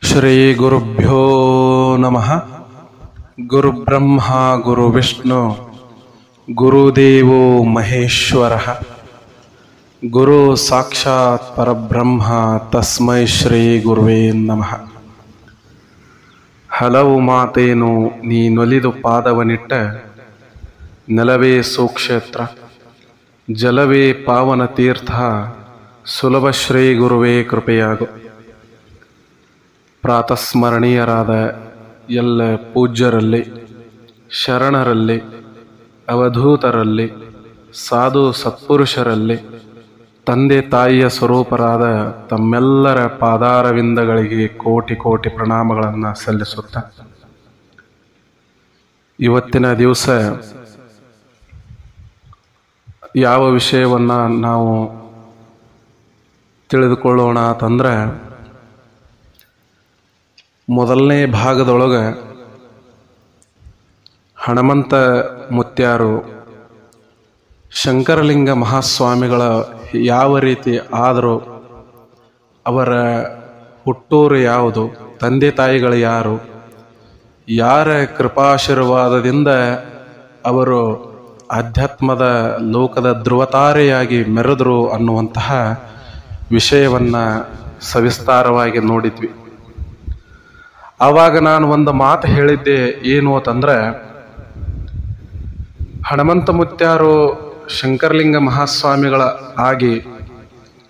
ಶ್ರೀ ಗುರುಭ್ಯೋ ನಮಃ. ಗುರುಬ್ರಹ್ಮ ಗುರುವಿಷ್ಣು ಗುರುದೇವೋ ಮಹೇಶ್ವರಃ. ಗುರು ಸಾಕ್ಷಾತ್ ಪರಬ್ರಹ್ಮ ತಸ್ಮೈ ಶ್ರೀ ಗುರುವೇ ನಮಃ. ಹಲವು ಮಾತೇನು ನೀ ನೊಲಿದು ಪಾದವನಿಟ್ಟ, ನೆಲವೇ ಸುಕ್ಷೇತ್ರ ಜಲವೇ ಪಾವನ ತೀರ್ಥ, ಸುಲಭ ಶ್ರೀ ಗುರುವೇ ಕೃಪೆಯಾಗು. ಪ್ರಾತಸ್ಮರಣೀಯರಾದ ಎಲ್ಲ ಪೂಜ್ಯರಲ್ಲಿ, ಶರಣರಲ್ಲಿ, ಅವಧೂತರಲ್ಲಿ, ಸಾಧು ಸತ್ಪುರುಷರಲ್ಲಿ, ತಂದೆ ತಾಯಿಯ ಸ್ವರೂಪರಾದ ತಮ್ಮೆಲ್ಲರ ಪಾದಾರವಿಂದಗಳಿಗೆ ಕೋಟಿ ಕೋಟಿ ಪ್ರಣಾಮಗಳನ್ನು ಸಲ್ಲಿಸುತ್ತ, ಇವತ್ತಿನ ದಿವಸ ಯಾವ ವಿಷಯವನ್ನು ನಾವು ತಿಳಿದುಕೊಳ್ಳೋಣ ಅಂತಂದರೆ, ಮೊದಲನೇ ಭಾಗದೊಳಗೆ ಹಣಮಂತ ಮುತ್ಯಾರು ಶಂಕರಲಿಂಗ ಮಹಾಸ್ವಾಮಿಗಳ ಯಾವ ರೀತಿ ಆದರೂ, ಅವರ ಹುಟ್ಟೂರು ಯಾವುದು, ತಂದೆ ತಾಯಿಗಳು ಯಾರು, ಯಾರ ಕೃಪಾಶೀರ್ವಾದದಿಂದ ಅವರು ಆಧ್ಯಾತ್ಮದ ಲೋಕದ ಧ್ರುವತಾರೆಯಾಗಿ ಮೆರೆದರು ಅನ್ನುವಂತಹ ವಿಷಯವನ್ನು ಸವಿಸ್ತಾರವಾಗಿ ನೋಡಿದ್ವಿ. ಆವಾಗ ನಾನು ಒಂದು ಮಾತು ಹೇಳಿದ್ದೆ, ಏನು ಅಂತಂದರೆ, ಹಣಮಂತ ಮುತ್ಯಾರು ಶಂಕರಲಿಂಗ ಮಹಾಸ್ವಾಮಿಗಳ ಆಗಿ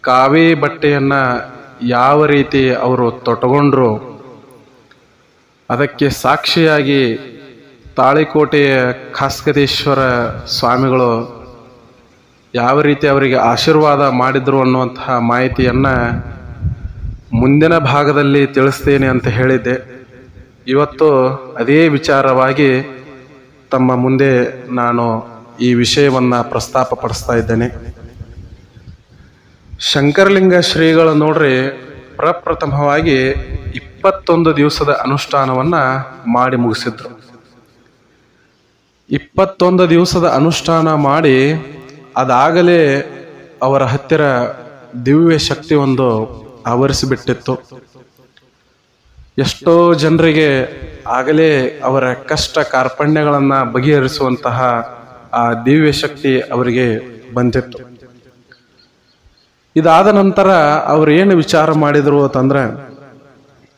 ಕಾವಿ ಬಟ್ಟೆಯನ್ನು ಯಾವ ರೀತಿ ಅವರು ತೊಟ್ಟುಕೊಂಡ್ರು, ಅದಕ್ಕೆ ಸಾಕ್ಷಿಯಾಗಿ ತಾಳಿಕೋಟೆಯ ಖಾಸ್ಕದೇಶ್ವರ ಸ್ವಾಮಿಗಳು ಯಾವ ರೀತಿ ಅವರಿಗೆ ಆಶೀರ್ವಾದ ಮಾಡಿದ್ರು ಅನ್ನುವಂತಹ ಮಾಹಿತಿಯನ್ನು ಮುಂದಿನ ಭಾಗದಲ್ಲಿ ತಿಳಿಸ್ತೇನೆ ಅಂತ ಹೇಳಿದ್ದೆ. ಇವತ್ತು ಅದೇ ವಿಚಾರವಾಗಿ ತಮ್ಮ ಮುಂದೆ ನಾನು ಈ ವಿಷಯವನ್ನು ಪ್ರಸ್ತಾಪಪಡಿಸ್ತಾ ಇದ್ದೇನೆ. ಶಂಕರಲಿಂಗ ಶ್ರೀಗಳು ನೋಡ್ರಿ, ಪ್ರಪ್ರಥಮವಾಗಿ 21 ದಿವಸದ ಅನುಷ್ಠಾನವನ್ನು ಮಾಡಿ ಮುಗಿಸಿದ್ರು. 21 ದಿವಸದ ಅನುಷ್ಠಾನ ಮಾಡಿ ಅದಾಗಲೇ ಅವರ ಹತ್ತಿರ ದಿವ್ಯ ಶಕ್ತಿ ಒಂದು ಆವರಿಸಿಬಿಟ್ಟಿತ್ತು. ಎಷ್ಟೋ ಜನರಿಗೆ ಆಗಲೇ ಅವರ ಕಷ್ಟ ಕಾರ್ಪಣ್ಯಗಳನ್ನು ಬಗೆಹರಿಸುವಂತಹ ಆ ದಿವ್ಯ ಶಕ್ತಿ ಅವರಿಗೆ ಬಂದಿತ್ತು. ಇದಾದ ನಂತರ ಅವರು ಏನು ವಿಚಾರ ಮಾಡಿದರು ಅಂತಂದ್ರೆ,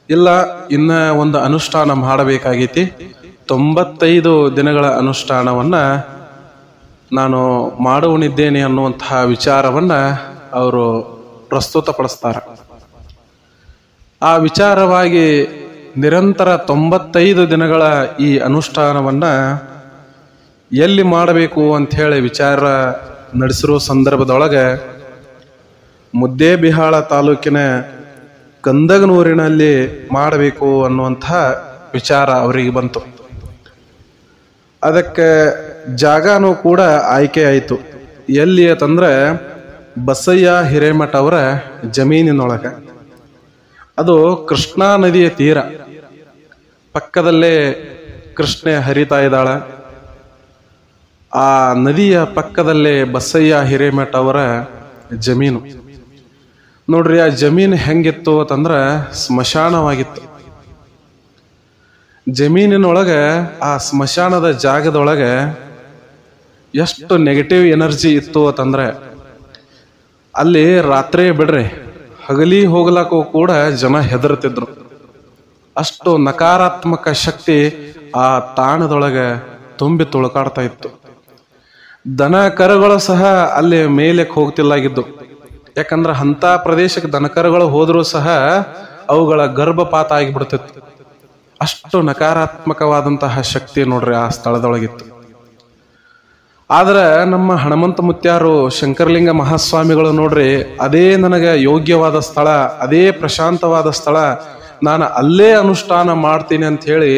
ಇಲ್ಲ, ಇನ್ನ ಒಂದು ಅನುಷ್ಠಾನ ಮಾಡಬೇಕಾಗೈತಿ, 95 ದಿನಗಳ ಅನುಷ್ಠಾನವನ್ನ ನಾನು ಮಾಡುವನಿದ್ದೇನೆ ಅನ್ನುವಂತಹ ವಿಚಾರವನ್ನ ಅವರು ಪ್ರಸ್ತುತಪಡಿಸ್ತಾರೆ. ಆ ವಿಚಾರವಾಗಿ ನಿರಂತರ 95 ದಿನಗಳ ಈ ಅನುಷ್ಠಾನವನ್ನ ಎಲ್ಲಿ ಮಾಡಬೇಕು ಅಂಥೇಳಿ ವಿಚಾರ ನಡೆಸಿರೋ ಸಂದರ್ಭದೊಳಗೆ ಮುದ್ದೇಬಿಹಾಳ ತಾಲೂಕಿನ ಕಂದಗನೂರಿನಲ್ಲಿ ಮಾಡಬೇಕು ಅನ್ನುವಂಥ ವಿಚಾರ ಅವರಿಗೆ ಬಂತು. ಅದಕ್ಕೆ ಜಾಗನೂ ಕೂಡ ಆಯ್ಕೆ ಆಯಿತು. ಎಲ್ಲಿ ಅಂತಂದ್ರೆ ಬಸಯ್ಯ ಹಿರೇಮಠ ಅವರ ಜಮೀನಿನೊಳಗೆ. ಅದು ಕೃಷ್ಣಾ ನದಿಯ ತೀರ, ಪಕ್ಕದಲ್ಲೇ ಕೃಷ್ಣೆ ಹರಿತಾ ಇದ್ದಾಳ. ಆ ನದಿಯ ಪಕ್ಕದಲ್ಲೇ ಬಸಯ್ಯ ಹಿರೇಮಠ ಅವರ ಜಮೀನು. ನೋಡ್ರಿ, ಆ ಜಮೀನು ಹೆಂಗಿತ್ತು ಅಂತಂದ್ರೆ ಸ್ಮಶಾನವಾಗಿತ್ತು. ಜಮೀನಿನೊಳಗೆ, ಆ ಸ್ಮಶಾನದ ಜಾಗದೊಳಗೆ ಎಷ್ಟು ನೆಗೆಟಿವ್ ಎನರ್ಜಿ ಇತ್ತು ಅಂತಂದ್ರೆ, ಅಲ್ಲಿ ರಾತ್ರಿ ಬಿಡ್ರಿ, ಹಗಲಿ ಹೋಗ್ಲಕ್ಕೂ ಕೂಡ ಜನ ಹೆದರ್ತಿದ್ರು. ಅಷ್ಟು ನಕಾರಾತ್ಮಕ ಶಕ್ತಿ ಆ ತಾಣದೊಳಗೆ ತುಂಬಿ ತುಳುಕಾಡ್ತಾ ಇತ್ತು. ದನ ಕರುಗಳು ಸಹ ಅಲ್ಲಿ ಮೇಲಕ್ಕೆ ಹೋಗ್ತಿಲ್ಲಾಗಿದ್ದು. ಯಾಕಂದ್ರೆ ಅಂಥ ಪ್ರದೇಶಕ್ಕೆ ದನಕರುಗಳು ಹೋದರೂ ಸಹ ಅವುಗಳ ಗರ್ಭಪಾತ ಆಗಿಬಿಡ್ತಿತ್ತು. ಅಷ್ಟು ನಕಾರಾತ್ಮಕವಾದಂತಹ ಶಕ್ತಿ ನೋಡ್ರಿ ಆ ಸ್ಥಳದೊಳಗಿತ್ತು. ಆದ್ರೆ ನಮ್ಮ ಹಣಮಂತ ಮುತ್ಯಾರು ಶಂಕರಲಿಂಗ ಮಹಾಸ್ವಾಮಿಗಳು ನೋಡ್ರಿ, ಅದೇ ನನಗೆ ಯೋಗ್ಯವಾದ ಸ್ಥಳ, ಅದೇ ಪ್ರಶಾಂತವಾದ ಸ್ಥಳ, ನಾನು ಅಲ್ಲೇ ಅನುಷ್ಠಾನ ಮಾಡ್ತೀನಿ ಅಂತ ಹೇಳಿ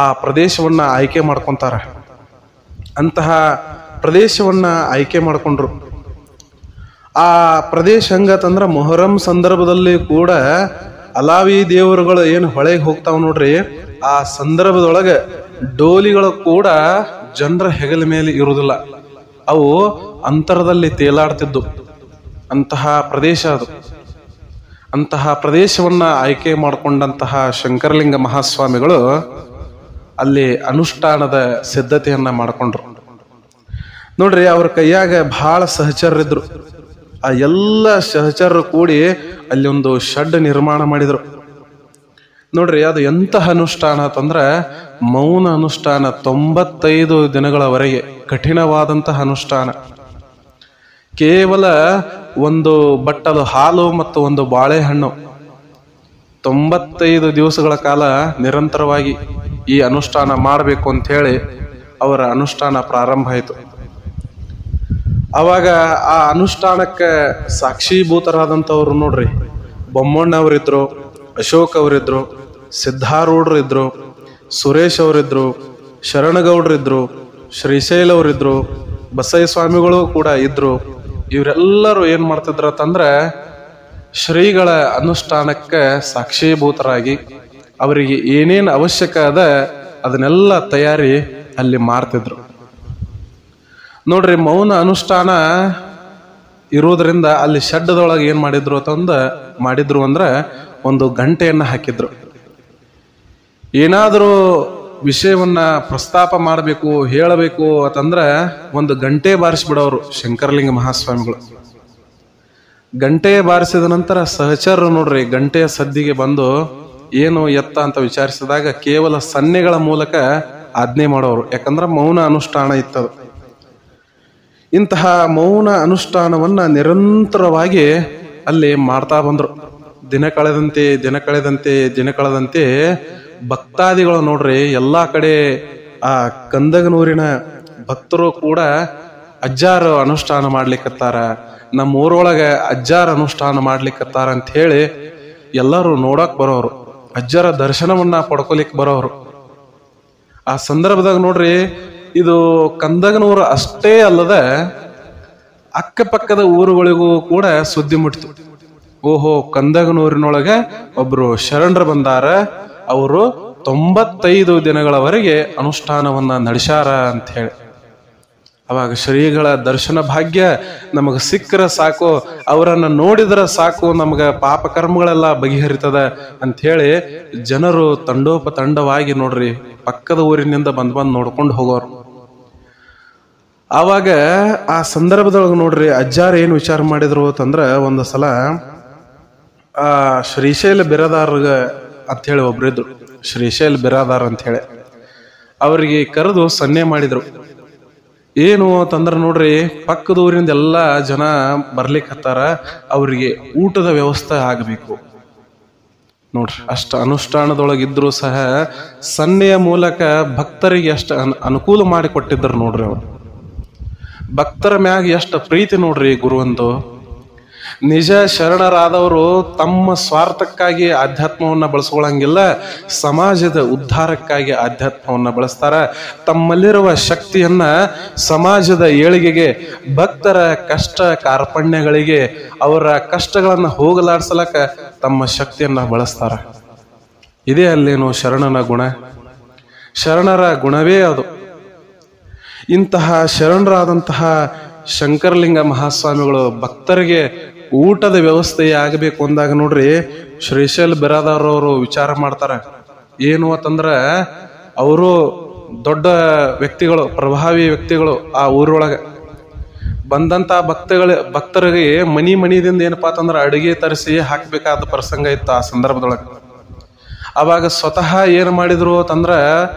ಆ ಪ್ರದೇಶವನ್ನ ಆಯ್ಕೆ ಮಾಡ್ಕೊಂತಾರೆ. ಅಂತಹ ಪ್ರದೇಶವನ್ನ ಆಯ್ಕೆ ಮಾಡ್ಕೊಂಡ್ರು. ಆ ಪ್ರದೇಶ ಹಂಗತಂದ್ರೆ ಮೊಹರಂ ಸಂದರ್ಭದಲ್ಲಿ ಕೂಡ ಅಲಾವಿ ದೇವರುಗಳು ಏನು ಹೊಳೆಗೆ ಹೋಗ್ತಾವ ನೋಡ್ರಿ, ಆ ಸಂದರ್ಭದೊಳಗೆ ಡೋಲಿಗಳು ಕೂಡ ಜನರ ಹೆಗಲ ಮೇಲೆ ಇರುವುದಿಲ್ಲ, ಅವು ಅಂತರದಲ್ಲಿ ತೇಲಾಡ್ತಿದ್ದು. ಅಂತಹ ಪ್ರದೇಶ ಅದು. ಅಂತಹ ಪ್ರದೇಶವನ್ನ ಆಯ್ಕೆ ಮಾಡಿಕೊಂಡಂತಹ ಶಂಕರಲಿಂಗ ಮಹಾಸ್ವಾಮಿಗಳು ಅಲ್ಲಿ ಅನುಷ್ಠಾನದ ಸಿದ್ಧತೆಯನ್ನ ಮಾಡಿಕೊಂಡ್ರು. ನೋಡ್ರಿ, ಅವ್ರ ಕೈಯಾಗ ಬಹಳ ಸಹಚರರಿದ್ರು. ಆ ಎಲ್ಲ ಸಹಚರರು ಕೂಡಿ ಅಲ್ಲಿ ಒಂದು ಶೆಡ್ ನಿರ್ಮಾಣ ಮಾಡಿದ್ರು. ನೋಡ್ರಿ, ಅದು ಎಂತಹ ಅನುಷ್ಠಾನ ಅಂತಂದ್ರ ಮೌನ ಅನುಷ್ಠಾನ. 95 ದಿನಗಳವರೆಗೆ ಕಠಿಣವಾದಂತಹ ಅನುಷ್ಠಾನ. ಕೇವಲ ಒಂದು ಬಟ್ಟಲು ಹಾಲು ಮತ್ತು ಒಂದು ಬಾಳೆಹಣ್ಣು 95 ದಿವಸಗಳ ಕಾಲ ನಿರಂತರವಾಗಿ ಈ ಅನುಷ್ಠಾನ ಮಾಡಬೇಕು ಅಂತ ಹೇಳಿ ಅವರ ಅನುಷ್ಠಾನ ಪ್ರಾರಂಭ ಆಯಿತು. ಅವಾಗ ಆ ಅನುಷ್ಠಾನಕ್ಕೆ ಸಾಕ್ಷೀಭೂತರಾದಂಥವ್ರು ನೋಡ್ರಿ, ಬೊಮ್ಮಣ್ಣವರಿದ್ರು, ಅಶೋಕ್ ಅವರಿದ್ರು, ಸಿದ್ಧಾರೂಢರು ಇದ್ರು, ಸುರೇಶ್ ಅವರಿದ್ರು, ಶರಣಗೌಡ್ರಿದ್ರು, ಶ್ರೀಶೈಲ ಅವರಿದ್ರು, ಬಸಯ್ಯ ಸ್ವಾಮಿಗಳು ಕೂಡ ಇದ್ರು. ಇವರೆಲ್ಲರೂ ಏನ್ ಮಾಡ್ತಿದ್ರಂತಂದ್ರೆ ಶ್ರೀಗಳ ಅನುಷ್ಠಾನಕ್ಕೆ ಸಾಕ್ಷೀಭೂತರಾಗಿ ಅವರಿಗೆ ಏನೇನು ಅವಶ್ಯಕ ಅದ ಅದನ್ನೆಲ್ಲ ತಯಾರಿ ಅಲ್ಲಿ ಮಾಡ್ತಿದ್ರು. ನೋಡ್ರಿ, ಮೌನ ಅನುಷ್ಠಾನ ಇರೋದ್ರಿಂದ ಅಲ್ಲಿ ಶೆಡ್ದೊಳಗೆ ಏನ್ ಮಾಡಿದ್ರು ಅಂದ್ರೆ ಒಂದು ಗಂಟೆಯನ್ನ ಹಾಕಿದ್ರು. ಏನಾದರೂ ವಿಷಯವನ್ನ ಪ್ರಸ್ತಾಪ ಮಾಡಬೇಕು, ಹೇಳಬೇಕು ಅಂತಂದ್ರ ಒಂದು ಗಂಟೆ ಬಾರಿಸ್ಬಿಡೋರು ಶಂಕರಲಿಂಗ ಮಹಾಸ್ವಾಮಿಗಳು. ಗಂಟೆ ಬಾರಿಸಿದ ನಂತರ ಸಹಚರರು ನೋಡ್ರಿ ಗಂಟೆಯ ಸದ್ದಿಗೆ ಬಂದು ಏನು ಎತ್ತ ಅಂತ ವಿಚಾರಿಸಿದಾಗ ಕೇವಲ ಸನ್ನೆಗಳ ಮೂಲಕ ಆಜ್ಞೆ ಮಾಡೋರು. ಯಾಕಂದ್ರೆ ಮೌನ ಅನುಷ್ಠಾನ ಇತ್ತದು. ಇಂತಹ ಮೌನ ಅನುಷ್ಠಾನವನ್ನ ನಿರಂತರವಾಗಿ ಅಲ್ಲಿ ಮಾಡ್ತಾ ಬಂದ್ರು. ದಿನ ಕಳೆದಂತೆ ಭಕ್ತಾದಿಗಳು ನೋಡ್ರಿ ಎಲ್ಲಾ ಕಡೆ ಆ ಕಂದಗನೂರಿನ ಭಕ್ತರು ಕೂಡ ಅಜ್ಜಾರ ಅನುಷ್ಠಾನ ಮಾಡ್ಲಿಕ್ಕತ್ತಾರ, ನಮ್ಮ ಊರೊಳಗ ಅಜ್ಜಾರ ಅನುಷ್ಠಾನ ಮಾಡ್ಲಿಕ್ಕತ್ತಾರ ಅಂತ ಹೇಳಿ ಎಲ್ಲರೂ ನೋಡಕ್ ಬರೋರು, ಅಜ್ಜರ ದರ್ಶನವನ್ನ ಪಡ್ಕೊಲಿಕ್ ಬರೋರು. ಆ ಸಂದರ್ಭದಾಗ ನೋಡ್ರಿ, ಇದು ಕಂದಗನೂರು ಅಷ್ಟೇ ಅಲ್ಲದ ಅಕ್ಕಪಕ್ಕದ ಊರುಗಳಿಗೂ ಕೂಡ ಸುದ್ದಿ ಮುಟ್ಟಿತು. ಓಹೋ, ಕಂದಗನೂರಿನೊಳಗೆ ಒಬ್ರು ಶರಣರು ಬಂದಾರ, ಅವರು 95 ದಿನಗಳವರೆಗೆ ಅನುಷ್ಠಾನವನ್ನ ನಡೆಸ್ಯಾರ ಅಂತ ಹೇಳಿ. ಅವಾಗ ಶ್ರೀಗಳ ದರ್ಶನ ಭಾಗ್ಯ ನಮಗ ಸಿಕ್ಕರ ಸಾಕು, ಅವರನ್ನ ನೋಡಿದ್ರ ಸಾಕು, ನಮಗ ಪಾಪ ಕರ್ಮಗಳೆಲ್ಲ ಬಗೆಹರಿತದ ಅಂತ ಹೇಳಿ ಜನರು ತಂಡೋಪತಂಡವಾಗಿ ನೋಡ್ರಿ ಪಕ್ಕದ ಊರಿನಿಂದ ಬಂದ್ ನೋಡ್ಕೊಂಡು ಹೋಗೋರು. ಆವಾಗ ಆ ಸಂದರ್ಭದೊಳಗೆ ನೋಡ್ರಿ ಅಜ್ಜಾರ ಏನು ವಿಚಾರ ಮಾಡಿದ್ರು ಅಂತಂದ್ರ, ಒಂದು ಸಲ ಆ ಶ್ರೀಶೈಲ ಬಿರಾದಾರ್ಗ ಅಂತ ಹೇಳಿ ಒಬ್ರಿದ್ರು, ಶ್ರೀಶೈಲ ಬಿರಾದಾರ್ ಅಂತ ಹೇಳಿ ಅವರಿಗೆ ಕರೆದು ಸನ್ನೆ ಮಾಡಿದ್ರು. ಏನು ಅಂತಂದ್ರ ನೋಡ್ರಿ, ಪಕ್ಕದ ಊರಿಂದ ಎಲ್ಲಾ ಜನ ಬರ್ಲಿಕ್ಕೆ ಹತ್ತಾರ, ಅವರಿಗೆ ಊಟದ ವ್ಯವಸ್ಥೆ ಆಗಬೇಕು ನೋಡ್ರಿ. ಅಷ್ಟ ಅನುಷ್ಠಾನದೊಳಗಿದ್ರು ಸಹ ಸನ್ನೆಯ ಮೂಲಕ ಭಕ್ತರಿಗೆ ಎಷ್ಟು ಅನುಕೂಲ ಮಾಡಿ ಕೊಟ್ಟಿದ್ರು ನೋಡ್ರಿ. ಅವರು ಭಕ್ತರ ಮ್ಯಾಗ ಎಷ್ಟು ಪ್ರೀತಿ ನೋಡ್ರಿ ಗುರುವಂದು. ನಿಜ ಶರಣರಾದವರು ತಮ್ಮ ಸ್ವಾರ್ಥಕ್ಕಾಗಿ ಆಧ್ಯಾತ್ಮವನ್ನ ಬಳಸ್ಕೊಳಂಗಿಲ್ಲ, ಸಮಾಜದ ಉದ್ಧಾರಕ್ಕಾಗಿ ಆಧ್ಯಾತ್ಮವನ್ನ ಬಳಸ್ತಾರ. ತಮ್ಮಲ್ಲಿರುವ ಶಕ್ತಿಯನ್ನ ಸಮಾಜದ ಏಳಿಗೆಗೆ, ಭಕ್ತರ ಕಷ್ಟ ಕಾರ್ಪಣ್ಯಗಳಿಗೆ, ಅವರ ಕಷ್ಟಗಳನ್ನ ಹೋಗಲಾಡ್ಸಲಕ್ಕ ತಮ್ಮ ಶಕ್ತಿಯನ್ನ ಬಳಸ್ತಾರ. ಇದೇ ಅಲ್ಲೇನು ಶರಣನ ಗುಣ, ಶರಣರ ಗುಣವೇ ಅದು. ಇಂತಹ ಶರಣರಾದಂತಹ ಶಂಕರಲಿಂಗ ಮಹಾಸ್ವಾಮಿಗಳು ಭಕ್ತರಿಗೆ ಊಟದ ವ್ಯವಸ್ಥೆ ಆಗಬೇಕು ಅಂದಾಗ ನೋಡ್ರಿ ಶ್ರೀಶೈಲ ಬಿರಾದಾರ್ ಅವರು ವಿಚಾರ ಮಾಡ್ತಾರ. ಏನು ಅಂತಂದ್ರ ಅವರು ದೊಡ್ಡ ವ್ಯಕ್ತಿಗಳು, ಪ್ರಭಾವಿ ವ್ಯಕ್ತಿಗಳು. ಆ ಊರೊಳಗ ಬಂದಂತ ಭಕ್ತರಿಗೆ ಮನಿದಿಂದ ಏನಪ್ಪಾ ಅಂತಂದ್ರ ಅಡುಗೆ ತರಿಸಿ ಹಾಕ್ಬೇಕಾದ ಪ್ರಸಂಗ ಇತ್ತು ಆ ಸಂದರ್ಭದೊಳಗ. ಅವಾಗ ಸ್ವತಃ ಏನ್ ಮಾಡಿದ್ರು ಅಂತಂದ್ರ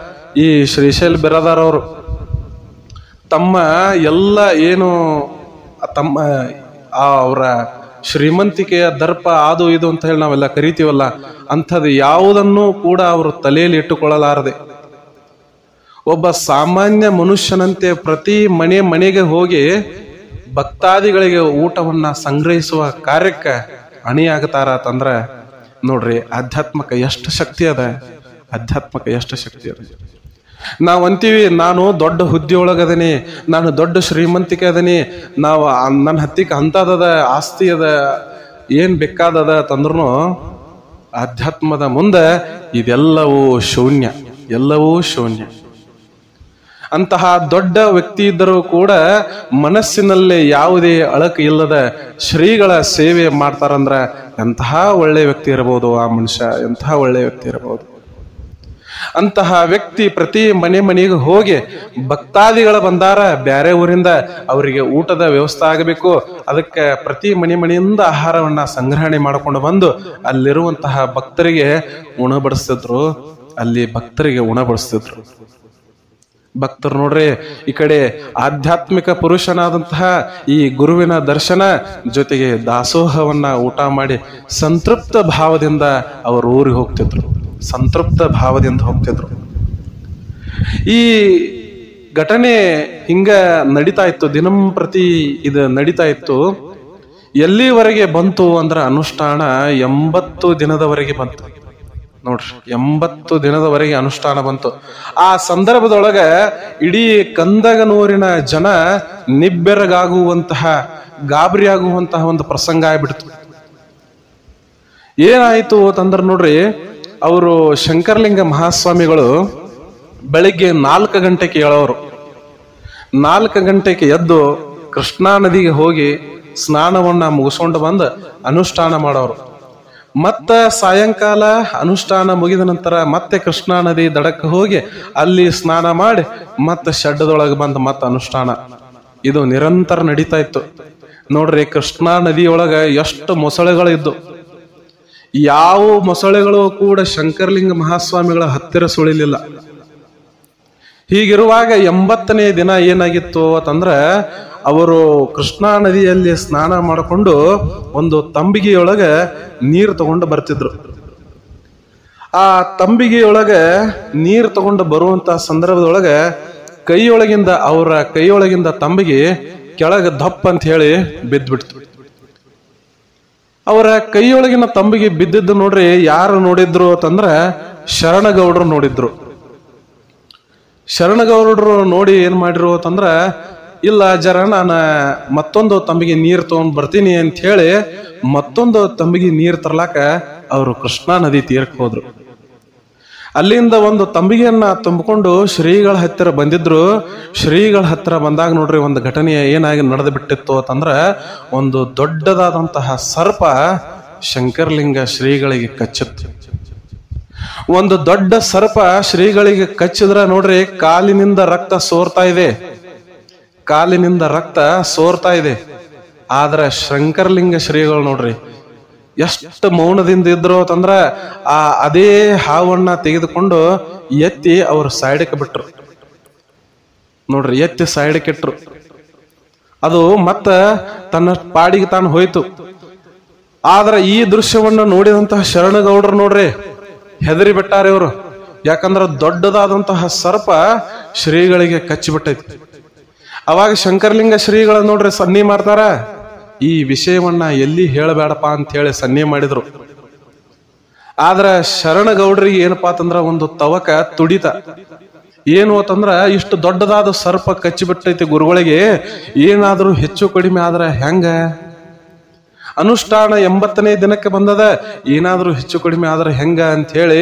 ಈ ಶ್ರೀಶೈಲ ಬಿರಾದಾರ್ ಅವರು ತಮ್ಮ ಎಲ್ಲ ಏನು ತಮ್ಮ ಅವರ ಶ್ರೀಮಂತಿಕೆಯ ದರ್ಪ ಅದು ಇದು ಅಂತ ಹೇಳಿ ನಾವೆಲ್ಲ ಕರಿತೀವಲ್ಲ, ಅಂಥದ್ದು ಯಾವುದನ್ನು ಕೂಡ ಅವರು ತಲೆಯಲ್ಲಿ ಇಟ್ಟುಕೊಳ್ಳಲಾರದೆ ಒಬ್ಬ ಸಾಮಾನ್ಯ ಮನುಷ್ಯನಂತೆ ಪ್ರತಿ ಮನೆಗೆ ಹೋಗಿ ಭಕ್ತಾದಿಗಳಿಗೆ ಊಟವನ್ನ ಸಂಗ್ರಹಿಸುವ ಕಾರ್ಯಕ್ಕೆ ಅಣಿಯಾಗತಾರ ಅಂತಂದ್ರ ನೋಡ್ರಿ ಆಧ್ಯಾತ್ಮಕ ಎಷ್ಟು ಶಕ್ತಿ ಅದ, ಆಧ್ಯಾತ್ಮಕ ಎಷ್ಟು ಶಕ್ತಿ ಅದ. ನಾವ್ ಅಂತೀವಿ ನಾನು ದೊಡ್ಡ ಹುದ್ದೆಯೊಳಗದನಿ, ನಾನು ದೊಡ್ಡ ಶ್ರೀಮಂತಿಕೆ ಅದನಿ, ನಾವು ನನ್ನ ಹತ್ತಿಗೆ ಅಂತದದ ಆಸ್ತಿ ಅದ, ಏನ್ ಬೇಕಾದದ ತಂದ್ರೂ ಆಧ್ಯಾತ್ಮದ ಮುಂದೆ ಇದೆಲ್ಲವೂ ಶೂನ್ಯ, ಎಲ್ಲವೂ ಶೂನ್ಯ. ಅಂತಹ ದೊಡ್ಡ ವ್ಯಕ್ತಿ ಇದ್ದರೂ ಕೂಡ ಮನಸ್ಸಿನಲ್ಲಿ ಯಾವುದೇ ಅಳಕು ಇಲ್ಲದ ಶ್ರೀಗಳ ಸೇವೆ ಮಾಡ್ತಾರಂದ್ರ ಎಂತಹ ಒಳ್ಳೆ ವ್ಯಕ್ತಿ ಇರಬಹುದು ಆ ಮನುಷ್ಯ, ಎಂತಹ ಒಳ್ಳೆ ವ್ಯಕ್ತಿ ಇರಬಹುದು. ಅಂತಹ ವ್ಯಕ್ತಿ ಪ್ರತಿ ಮನೆಗೆ ಹೋಗಿ ಭಕ್ತಾದಿಗಳ ಬಂದಾರ ಬ್ಯಾರೆ ಊರಿಂದ ಅವರಿಗೆ ಊಟದ ವ್ಯವಸ್ಥೆ ಆಗಬೇಕು, ಅದಕ್ಕೆ ಪ್ರತಿ ಮನೆಯಿಂದ ಆಹಾರವನ್ನ ಸಂಗ್ರಹಣೆ ಮಾಡಿಕೊಂಡು ಬಂದು ಅಲ್ಲಿರುವಂತಹ ಭಕ್ತರಿಗೆ ಉಣಬಡಿಸ್ತಿದ್ರು. ಅಲ್ಲಿ ಭಕ್ತರಿಗೆ ಉಣಬಡಿಸ್ತಿದ್ರು. ಭಕ್ತರು ನೋಡ್ರಿ, ಈ ಕಡೆ ಆಧ್ಯಾತ್ಮಿಕ ಪುರುಷನಾದಂತಹ ಈ ಗುರುವಿನ ದರ್ಶನ ಜೊತೆಗೆ ದಾಸೋಹವನ್ನ ಊಟ ಮಾಡಿ ಸಂತೃಪ್ತ ಭಾವದಿಂದ ಅವರು ಊರಿಗೆ ಹೋಗ್ತಿದ್ರು. ಸಂತೃಪ್ತ ಭಾವದಿಂದ ಹೋಗ್ತಿದ್ರು. ಈ ಘಟನೆ ಹಿಂಗ ನಡೀತಾ ಇತ್ತು, ದಿನಂಪ್ರತಿ ಇದು ನಡೀತಾ ಇತ್ತು. ಎಲ್ಲಿವರೆಗೆ ಬಂತು ಅಂದ್ರ ಅನುಷ್ಠಾನ 80 ದಿನದವರೆಗೆ ಬಂತು. ನೋಡ್ರಿ, 80 ದಿನದವರೆಗೆ ಅನುಷ್ಠಾನ ಬಂತು. ಆ ಸಂದರ್ಭದೊಳಗ ಇಡೀ ಕಂದಗನೂರಿನ ಜನ ನಿಬ್ಬೆರಗಾಗುವಂತಹ, ಗಾಬರಿ ಆಗುವಂತಹ ಒಂದು ಪ್ರಸಂಗ ಆಗ್ಬಿಡ್ತು. ಏನಾಯ್ತು ಅಂತಂದ್ರ ನೋಡ್ರಿ, ಅವರು ಶಂಕರಲಿಂಗ ಮಹಾಸ್ವಾಮಿಗಳು ಬೆಳಿಗ್ಗೆ 4 ಗಂಟೆಗೆ ಹೇಳೋರು. 4 ಗಂಟೆಗೆ ಎದ್ದು ಕೃಷ್ಣಾ ನದಿಗೆ ಹೋಗಿ ಸ್ನಾನವನ್ನ ಮುಗಿಸ್ಕೊಂಡು ಬಂದು ಅನುಷ್ಠಾನ ಮಾಡೋರು. ಮತ್ತ ಸಾಯಂಕಾಲ ಅನುಷ್ಠಾನ ಮುಗಿದ ನಂತರ ಮತ್ತೆ ಕೃಷ್ಣಾ ನದಿ ದಡಕ್ಕೆ ಹೋಗಿ ಅಲ್ಲಿ ಸ್ನಾನ ಮಾಡಿ ಮತ್ತೆ ಶೆಡ್ಡದೊಳಗೆ ಬಂದು ಮತ್ತೆ ಅನುಷ್ಠಾನ. ಇದು ನಿರಂತರ ನಡೀತಾ ಇತ್ತು. ನೋಡ್ರಿ, ಕೃಷ್ಣಾ ನದಿಯೊಳಗ ಎಷ್ಟು ಮೊಸಳೆಗಳು ಇದ್ದು, ಯಾವ ಮೊಸಳೆಗಳು ಕೂಡ ಶಂಕರಲಿಂಗ ಮಹಾಸ್ವಾಮಿಗಳ ಹತ್ತಿರ ಸುಳಿಲಿಲ್ಲ. ಹೀಗಿರುವಾಗ 80ನೇ ದಿನ ಏನಾಗಿತ್ತು ಅಂತಂದ್ರ, ಅವರು ಕೃಷ್ಣಾ ನದಿಯಲ್ಲಿ ಸ್ನಾನ ಮಾಡಿಕೊಂಡು ಒಂದು ತಂಬಿಗೆಯೊಳಗ ನೀರು ತಗೊಂಡು ಬರ್ತಿದ್ರು. ಆ ತಂಬಿಗೆಯೊಳಗ ನೀರು ತಗೊಂಡು ಬರುವಂತ ಸಂದರ್ಭದೊಳಗ ಅವರ ಕೈಯೊಳಗಿಂದ ತಂಬಿಗೆ ಕೆಳಗೆ ದಪ್ಪ ಅಂತ ಹೇಳಿ ಬಿದ್ದ್ಬಿಡ್ತು. ಅವರ ಕೈಯೊಳಗಿನ ತಂಬಿಗೆ ಬಿದ್ದಿದ್ದು ನೋಡ್ರಿ, ಯಾರು ನೋಡಿದ್ರು ಅಂತಂದ್ರ ಶರಣಗೌಡರು ನೋಡಿದ್ರು. ಶರಣಗೌಡರು ನೋಡಿ ಏನ್ ಮಾಡಿರು ಅಂತಂದ್ರ, ಇಲ್ಲ ಜರ ನಾನು ಮತ್ತೊಂದು ತಂಬಿಗೆ ನೀರು ತಗೊಂಡ್ ಬರ್ತೀನಿ ಅಂತ ಹೇಳಿ ಮತ್ತೊಂದು ತಂಬಿಗೆ ನೀರು ತರ್ಲಾಕ ಅವರು ಕೃಷ್ಣಾ ನದಿ ತೀರಕ್ಕೆ ಹೋದ್ರು. ಅಲ್ಲಿಂದ ಒಂದು ತಂಬಿಗೆಯನ್ನ ತುಂಬಿಕೊಂಡು ಶ್ರೀಗಳ ಹತ್ತಿರ ಬಂದಿದ್ರು. ಶ್ರೀಗಳ ಹತ್ತಿರ ಬಂದಾಗ ನೋಡ್ರಿ, ಒಂದು ಘಟನೆ ಏನಾಗಿ ನಡೆದು ಬಿಟ್ಟಿತ್ತು ಅಂತಂದ್ರ, ಒಂದು ದೊಡ್ಡದಾದಂತಹ ಸರ್ಪ ಶಂಕರಲಿಂಗ ಶ್ರೀಗಳಿಗೆ ಕಚ್ಚಿತ್ತು. ಒಂದು ದೊಡ್ಡ ಸರ್ಪ ಶ್ರೀಗಳಿಗೆ ಕಚ್ಚಿದ್ರ ನೋಡ್ರಿ, ಕಾಲಿನಿಂದ ರಕ್ತ ಸೋರ್ತಾ ಇದೆ, ಕಾಲಿನಿಂದ ರಕ್ತ ಸೋರ್ತಾ ಇದೆ. ಆದ್ರ ಶಂಕರಲಿಂಗ ಶ್ರೀಗಳು ನೋಡ್ರಿ ಎಷ್ಟು ಮೌನದಿಂದ ಇದ್ರು ಅಂತಂದ್ರ, ಅದೇ ಹಾವನ್ನ ತೆಗೆದುಕೊಂಡು ಎತ್ತಿ ಅವ್ರ ಸೈಡಕ್ಕೆ ಬಿಟ್ರು. ನೋಡ್ರಿ, ಎತ್ತಿ ಸೈಡಕ್ಕೆ ಇಟ್ರು. ಅದು ಮತ್ತ ತನ್ನ ಪಾಡಿಗೆ ತಾನು ಹೋಯ್ತು. ಆದ್ರ ಈ ದೃಶ್ಯವನ್ನ ನೋಡಿದಂತಹ ಶರಣಗೌಡರು ನೋಡ್ರಿ ಹೆದರಿ ಬಿಟ್ಟಾರೆ ಇವರು. ಯಾಕಂದ್ರ ದೊಡ್ಡದಾದಂತಹ ಸರ್ಪ ಶ್ರೀಗಳಿಗೆ ಕಚ್ಚಿಬಿಟ್ಟೈತಿ. ಅವಾಗ ಶಂಕರಲಿಂಗ ಶ್ರೀಗಳ ನೋಡ್ರಿ ಸನ್ನಿ ಮಾಡ್ತಾರ, ಈ ವಿಷಯವನ್ನ ಎಲ್ಲಿ ಹೇಳಬೇಡಪ್ಪ ಅಂತ ಹೇಳಿ ಸನ್ನಿ ಮಾಡಿದ್ರು. ಆದ್ರ ಶರಣಗೌಡ್ರಿಗೆ ಏನಪ್ಪಾ ಅಂತಂದ್ರ ಒಂದು ತವಕ ತುಡಿತ. ಏನು ಅಂತಂದ್ರ, ಇಷ್ಟು ದೊಡ್ಡದಾದ ಸರ್ಪ ಕಚ್ಚಿಬಿಟ್ಟೈತಿ ಗುರುಗಳಿಗೆ, ಏನಾದ್ರೂ ಹೆಚ್ಚು ಕಡಿಮೆ ಆದ್ರ ಹೆಂಗ? ಅನುಷ್ಠಾನ 80ನೇ ದಿನಕ್ಕೆ ಬಂದದ, ಏನಾದ್ರೂ ಹೆಚ್ಚು ಕಡಿಮೆ ಆದ್ರೆ ಹೆಂಗ ಅಂತ ಹೇಳಿ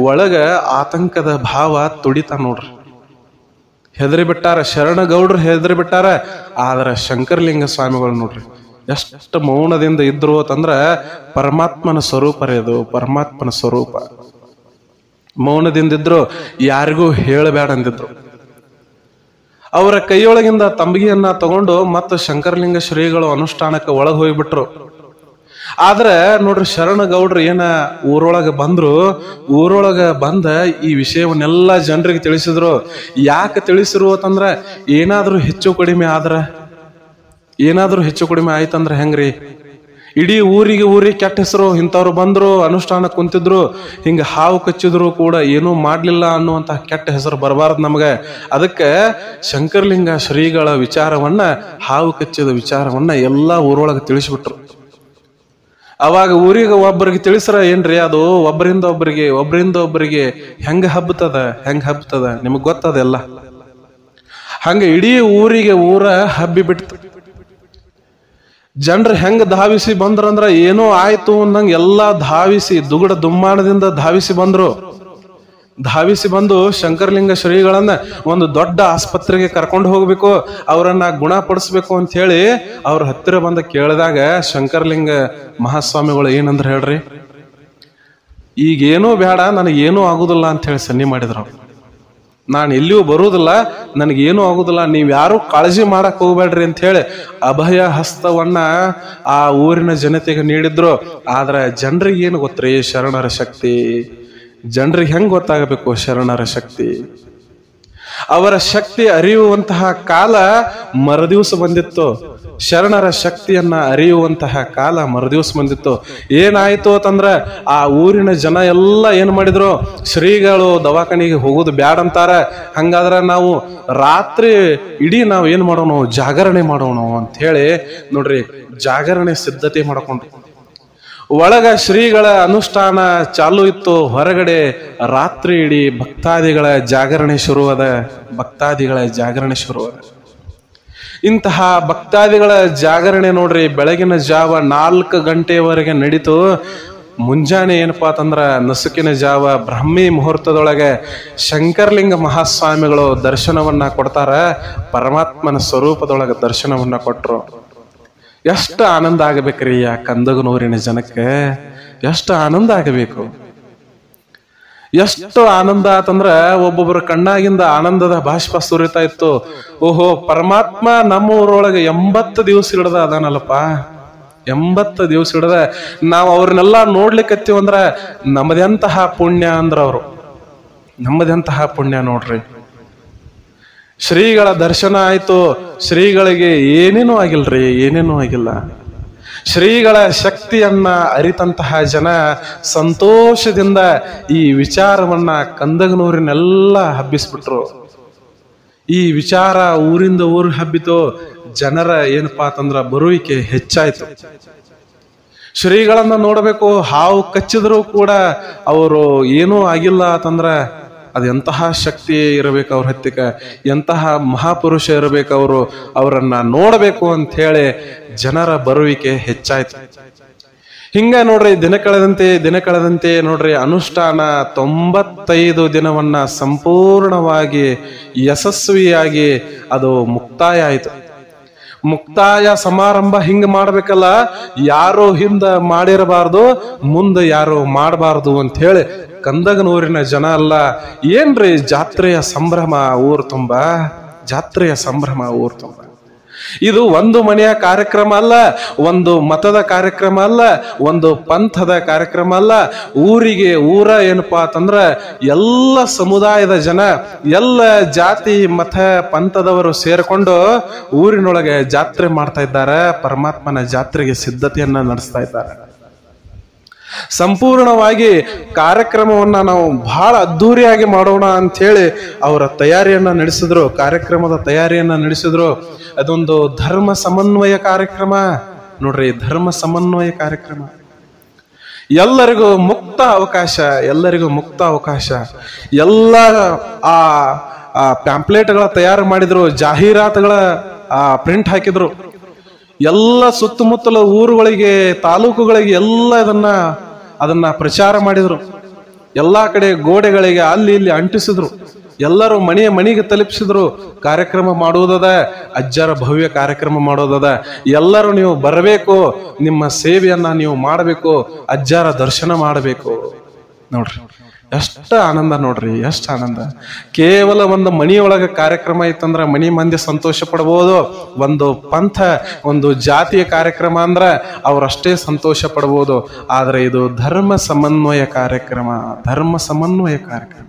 ಒಳಗ ಆತಂಕದ ಭಾವ ತುಡಿತ ನೋಡ್ರಿ. ಹೆದರಿ ಬಿಟ್ಟಾರ, ಶರಣಗೌಡ್ರು ಹೆದರಿ ಬಿಟ್ಟಾರ. ಆದ್ರ ಶಂಕರಲಿಂಗ ಸ್ವಾಮಿಗಳು ನೋಡ್ರಿ ಎಷ್ಟು ಮೌನದಿಂದ ಇದ್ರು ಅಂತಂದ್ರ, ಪರಮಾತ್ಮನ ಸ್ವರೂಪ ರೀ ಅದು, ಪರಮಾತ್ಮನ ಸ್ವರೂಪ. ಮೌನದಿಂದಿದ್ರು, ಯಾರಿಗೂ ಹೇಳಬೇಡ ಅಂದಿದ್ರು. ಅವರ ಕೈಯೊಳಗಿಂದ ತಂಬಿಗೆಯನ್ನ ತಗೊಂಡು ಮತ್ತು ಶಂಕರಲಿಂಗ ಶ್ರೀಗಳು ಅನುಷ್ಠಾನಕ್ಕೆ ಒಳಗೆ ಹೋಗ್ಬಿಟ್ರು. ಆದ್ರೆ ನೋಡ್ರಿ, ಶರಣಗೌಡ್ರು ಏನ ಊರೊಳಗ ಬಂದ್ರು, ಊರೊಳಗ ಬಂದ ಈ ವಿಷಯವನ್ನೆಲ್ಲ ಜನರಿಗೆ ತಿಳಿಸಿದ್ರು. ಯಾಕೆ ತಿಳಿಸಿರು ಅಂತಂದ್ರ, ಏನಾದ್ರೂ ಹೆಚ್ಚು ಕಡಿಮೆ ಆದ್ರ, ಏನಾದ್ರೂ ಹೆಚ್ಚು ಕಡಿಮೆ ಆಯ್ತಂದ್ರ ಹೆಂಗ್ರಿ? ಇಡೀ ಊರಿಗೆ ಕೆಟ್ಟ ಹೆಸರು. ಇಂಥವ್ರು ಬಂದ್ರು, ಅನುಷ್ಠಾನ ಕುಂತಿದ್ರು, ಹಿಂಗ ಹಾವು ಕಚ್ಚಿದ್ರು ಕೂಡ ಏನೂ ಮಾಡ್ಲಿಲ್ಲ ಅನ್ನುವಂತ ಕೆಟ್ಟ ಹೆಸರು ಬರಬಾರದು ನಮ್ಗೆ. ಅದಕ್ಕೆ ಶಂಕರಲಿಂಗ ಶ್ರೀಗಳ ವಿಚಾರವನ್ನ, ಹಾವು ಕಚ್ಚಿದ ವಿಚಾರವನ್ನ ಎಲ್ಲಾ ಊರೊಳಗೆ ತಿಳಿಸ್ಬಿಟ್ರು. ಅವಾಗ ಊರಿಗೆ ಒಬ್ಬರಿಗೆ ತಿಳಿಸ್ರ ಏನ್ರಿ, ಅದು ಒಬ್ಬರಿಂದ ಒಬ್ಬರಿಗೆ ಹೆಂಗ ಹಬ್ಬತದ ನಿಮಗ್ ಗೊತ್ತದೆಲ್ಲ. ಹಂಗ ಇಡೀ ಊರ ಹಬ್ಬಿ ಬಿಡ್ತು. ಜನರು ಹೆಂಗ ಧಾವಿಸಿ ಬಂದ್ರಂದ್ರ, ಏನೋ ಆಯ್ತು ಅನ್ನಂಗ ಎಲ್ಲಾ ಧಾವಿಸಿ ದುಗುಡ ದುಮ್ಮಾನದಿಂದ ಧಾವಿಸಿ ಬಂದ್ರು. ಧಾವಿಸಿ ಬಂದು ಶಂಕರಲಿಂಗ ಶ್ರೀಗಳನ್ನ ಒಂದು ದೊಡ್ಡ ಆಸ್ಪತ್ರೆಗೆ ಕರ್ಕೊಂಡು ಹೋಗ್ಬೇಕು, ಅವರನ್ನ ಗುಣಪಡಿಸ್ಬೇಕು ಅಂತ ಹೇಳಿ ಅವ್ರ ಹತ್ತಿರ ಬಂದ ಕೇಳಿದಾಗ ಶಂಕರಲಿಂಗ ಮಹಾಸ್ವಾಮಿಗಳು ಏನಂದ್ರೆ ಹೇಳ್ರಿ, ಈಗೇನೂ ಬೇಡ, ನನಗೇನೂ ಆಗುದಿಲ್ಲ ಅಂತ ಹೇಳಿ ಸನ್ನಿ ಮಾಡಿದ್ರು. ನಾನು ಎಲ್ಲಿಯೂ ಬರುವುದಿಲ್ಲ, ನನಗೇನೂ ಆಗುದಿಲ್ಲ, ನೀವ್ಯಾರು ಕಾಳಜಿ ಮಾಡಕ್ ಹೋಗ್ಬೇಡ್ರಿ ಅಂತ ಹೇಳಿ ಅಭಯ ಹಸ್ತವನ್ನ ಆ ಊರಿನ ಜನತೆಗೆ ನೀಡಿದ್ರು. ಆದ್ರೆ ಜನರಿಗೆ ಏನು ಗೊತ್ತ್ರಿ ಶರಣರ ಶಕ್ತಿ? ಜನರಿಗೆ ಹೆಂಗ್ ಗೊತ್ತಾಗಬೇಕು ಶರಣರ ಶಕ್ತಿ? ಅವರ ಶಕ್ತಿ ಅರಿಯುವಂತಹ ಕಾಲ ಮರುದಿವಸ ಬಂದಿತ್ತು. ಶರಣರ ಶಕ್ತಿಯನ್ನ ಅರಿಯುವಂತಹ ಕಾಲ ಮರುದಿವಸ ಬಂದಿತ್ತು. ಏನಾಯ್ತು ಅಂತಂದ್ರ ಆ ಊರಿನ ಜನ ಎಲ್ಲ ಏನ್ ಮಾಡಿದ್ರು, ಶ್ರೀಗಳು ದವಾಖಾನಿಗೆ ಹೋಗೋದು ಬ್ಯಾಡ ಅಂತಾರ, ಹಂಗಾದ್ರ ನಾವು ರಾತ್ರಿ ಇಡೀ ನಾವು ಏನ್ ಮಾಡೋಣ, ಜಾಗರಣೆ ಮಾಡೋಣ ಅಂತ ಹೇಳಿ ನೋಡ್ರಿ ಜಾಗರಣೆ ಸಿದ್ಧತೆ ಮಾಡ್ಕೊಂಡ್ರು. ಒಳಗ ಶ್ರೀಗಳ ಅನುಷ್ಠಾನ ಚಾಲು ಇತ್ತು, ಹೊರಗಡೆ ರಾತ್ರಿ ಇಡೀ ಭಕ್ತಾದಿಗಳ ಜಾಗರಣೆ ಶುರುವಾದ. ಇಂತಹ ಭಕ್ತಾದಿಗಳ ಜಾಗರಣೆ ನೋಡ್ರಿ ಬೆಳಗಿನ ಜಾವ 4 ಗಂಟೆವರೆಗೆ ನಡೀತು. ಮುಂಜಾನೆ ಏನಪ್ಪಾ ಅಂತಂದ್ರ ನಸುಕಿನ ಜಾವ ಬ್ರಹ್ಮಿ ಮುಹೂರ್ತದೊಳಗೆ ಶಂಕರಲಿಂಗ ಮಹಾಸ್ವಾಮಿಗಳು ದರ್ಶನವನ್ನ ಕೊಡ್ತಾರ. ಪರಮಾತ್ಮನ ಸ್ವರೂಪದೊಳಗೆ ದರ್ಶನವನ್ನ ಕೊಟ್ರು. ಎಷ್ಟು ಆನಂದ ಆಗಬೇಕ್ರಿ ಆ ಕಂದಗನೂರಿನ ಜನಕ್ಕೆ, ಎಷ್ಟು ಆನಂದ ಆಗಬೇಕು. ಎಷ್ಟು ಆನಂದ ಆತಂದ್ರ ಒಬ್ಬೊಬ್ಬರ ಕಣ್ಣಾಗಿಂದ ಆನಂದದ ಬಾಷ್ಪ ಸುರಿತಾ ಇತ್ತು. ಓಹೋ, ಪರಮಾತ್ಮ ನಮ್ಮ ಊರೊಳಗೆ 80 ದಿವಸ ಹಿಡ್ದ ಅದಾನಲ್ಲಪ್ಪ, 80 ದಿವಸ ಹಿಡ್ದ ನಾವು ಅವ್ರನ್ನೆಲ್ಲಾ ನೋಡ್ಲಿಕ್ಕತ್ತೀವಂದ್ರ ನಮ್ಮದೆಂತಹ ಪುಣ್ಯ ಅಂದ್ರ ಅವರು, ನಮ್ಮದೆಂತಹ ಪುಣ್ಯ ನೋಡ್ರಿ. ಶ್ರೀಗಳ ದರ್ಶನ ಆಯ್ತು, ಶ್ರೀಗಳಿಗೆ ಏನೇನೂ ಆಗಿಲ್ರಿ, ಏನೇನೂ ಆಗಿಲ್ಲ. ಶ್ರೀಗಳ ಶಕ್ತಿಯನ್ನ ಅರಿತಂತಹ ಜನ ಸಂತೋಷದಿಂದ ಈ ವಿಚಾರವನ್ನ ಕಂದಗನೂರಿನೆಲ್ಲ ಹಬ್ಬಿಸ್ಬಿಟ್ರು. ಈ ವಿಚಾರ ಊರಿಂದ ಊರು ಹಬ್ಬಿತು. ಜನರ ಏನಪ್ಪಾ ಅಂತಂದ್ರ ಬರುವಿಕೆ ಹೆಚ್ಚಾಯ್ತು. ಶ್ರೀಗಳನ್ನ ನೋಡಬೇಕು, ಹಾವು ಕಚ್ಚಿದ್ರು ಕೂಡ ಅವರು ಏನೂ ಆಗಿಲ್ಲ ಅಂತಂದ್ರ ಅದು ಎಂತಹ ಶಕ್ತಿ ಇರಬೇಕು ಅವ್ರ ಹತ್ತಿಕ, ಎಂತಹ ಮಹಾಪುರುಷ ಇರಬೇಕು ಅವರು, ಅವರನ್ನ ನೋಡಬೇಕು ಅಂತ ಹೇಳಿ ಜನರ ಬರುವಿಕೆ ಹೆಚ್ಚಾಯ್ತು. ಹಿಂಗ ನೋಡ್ರಿ ದಿನ ಕಳೆದಂತೆ ನೋಡ್ರಿ ಅನುಷ್ಠಾನ 95 ದಿನವನ್ನ ಸಂಪೂರ್ಣವಾಗಿ ಯಶಸ್ವಿಯಾಗಿ ಅದು ಮುಕ್ತಾಯ ಆಯ್ತು. ಮುಕ್ತಾಯ ಸಮಾರಂಭ ಹಿಂಗ ಮಾಡ್ಬೇಕಲ್ಲ, ಯಾರೋ ಹಿಂದ ಮಾಡಿರಬಾರ್ದು, ಮುಂದೆ ಯಾರು ಮಾಡಬಾರ್ದು ಅಂತ ಹೇಳಿ ಕಂದಗನೂರಿನ ಜನ ಅಲ್ಲ, ಏನ್ರಿ ಜಾತ್ರೆಯ ಸಂಭ್ರಮ ಊರ್ ತುಂಬ, ಜಾತ್ರೆಯ ಸಂಭ್ರಮ ಊರ್ ತುಂಬ. ಇದು ಒಂದು ಮನೆಯ ಕಾರ್ಯಕ್ರಮ ಅಲ್ಲ, ಒಂದು ಮತದ ಕಾರ್ಯಕ್ರಮ ಅಲ್ಲ, ಒಂದು ಪಂಥದ ಕಾರ್ಯಕ್ರಮ ಅಲ್ಲ. ಊರಿಗೆ ಊರ ಏನಪ್ಪಾ ಅಂತಂದ್ರ ಎಲ್ಲ ಸಮುದಾಯದ ಜನ, ಎಲ್ಲ ಜಾತಿ ಮತ ಪಂಥದವರು ಸೇರ್ಕೊಂಡು ಊರಿನೊಳಗೆ ಜಾತ್ರೆ ಮಾಡ್ತಾ ಇದ್ದಾರೆ. ಪರಮಾತ್ಮನ ಜಾತ್ರೆಗೆ ಸಿದ್ಧತೆಯನ್ನ ನಡೆಸ್ತಾ ಇದ್ದಾರೆ. ಸಂಪೂರ್ಣವಾಗಿ ಕಾರ್ಯಕ್ರಮವನ್ನ ನಾವು ಬಹಳ ಅದ್ಧೂರಿಯಾಗಿ ಮಾಡೋಣ ಅಂತ ಹೇಳಿ ಅವರ ತಯಾರಿಯನ್ನ ನಡೆಸಿದ್ರು, ಕಾರ್ಯಕ್ರಮದ ತಯಾರಿಯನ್ನ ನಡೆಸಿದ್ರು. ಅದೊಂದು ಧರ್ಮ ಸಮನ್ವಯ ಕಾರ್ಯಕ್ರಮ ನೋಡ್ರಿ, ಧರ್ಮ ಸಮನ್ವಯ ಕಾರ್ಯಕ್ರಮ. ಎಲ್ಲರಿಗೂ ಮುಕ್ತ ಅವಕಾಶ, ಎಲ್ಲರಿಗೂ ಮುಕ್ತ ಅವಕಾಶ. ಎಲ್ಲ ಆ ಪ್ಯಾಂಪ್ಲೇಟ್ಗಳ ತಯಾರು ಮಾಡಿದ್ರು, ಜಾಹೀರಾತುಗಳ ಪ್ರಿಂಟ್ ಹಾಕಿದ್ರು. ಎಲ್ಲ ಸುತ್ತಮುತ್ತಲ ಊರುಗಳಿಗೆ, ತಾಲೂಕುಗಳಿಗೆ ಎಲ್ಲ ಅದನ್ನ ಪ್ರಚಾರ ಮಾಡಿದ್ರು. ಎಲ್ಲಾ ಕಡೆ ಗೋಡೆಗಳಿಗೆ ಅಲ್ಲಿ ಇಲ್ಲಿ ಅಂಟಿಸಿದ್ರು. ಎಲ್ಲರೂ ಮನೆಗೆ ತಲುಪಿಸಿದ್ರು. ಕಾರ್ಯಕ್ರಮ ಮಾಡುವುದದ, ಅಜ್ಜರ ಭವ್ಯ ಕಾರ್ಯಕ್ರಮ ಮಾಡೋದದ, ಎಲ್ಲರೂ ನೀವು ಬರಬೇಕು, ನಿಮ್ಮ ಸೇವೆಯನ್ನ ನೀವು ಮಾಡಬೇಕು, ಅಜ್ಜರ ದರ್ಶನ ಮಾಡಬೇಕು. ನೋಡ್ರಿ ಎಷ್ಟು ಆನಂದ, ನೋಡ್ರಿ ಎಷ್ಟು ಆನಂದ. ಕೇವಲ ಒಂದು ಮನೆಯೊಳಗ ಕಾರ್ಯಕ್ರಮ ಇತ್ತಂದ್ರ ಮನಿ ಮಂದಿ ಸಂತೋಷ ಪಡ್ಬೋದು. ಒಂದು ಪಂಥ, ಒಂದು ಜಾತಿಯ ಕಾರ್ಯಕ್ರಮ ಅಂದ್ರ ಅವ್ರಷ್ಟೇ ಸಂತೋಷ ಪಡ್ಬೋದು. ಆದ್ರೆ ಇದು ಧರ್ಮ ಸಮನ್ವಯ ಕಾರ್ಯಕ್ರಮ, ಧರ್ಮ ಸಮನ್ವಯ ಕಾರ್ಯಕ್ರಮ.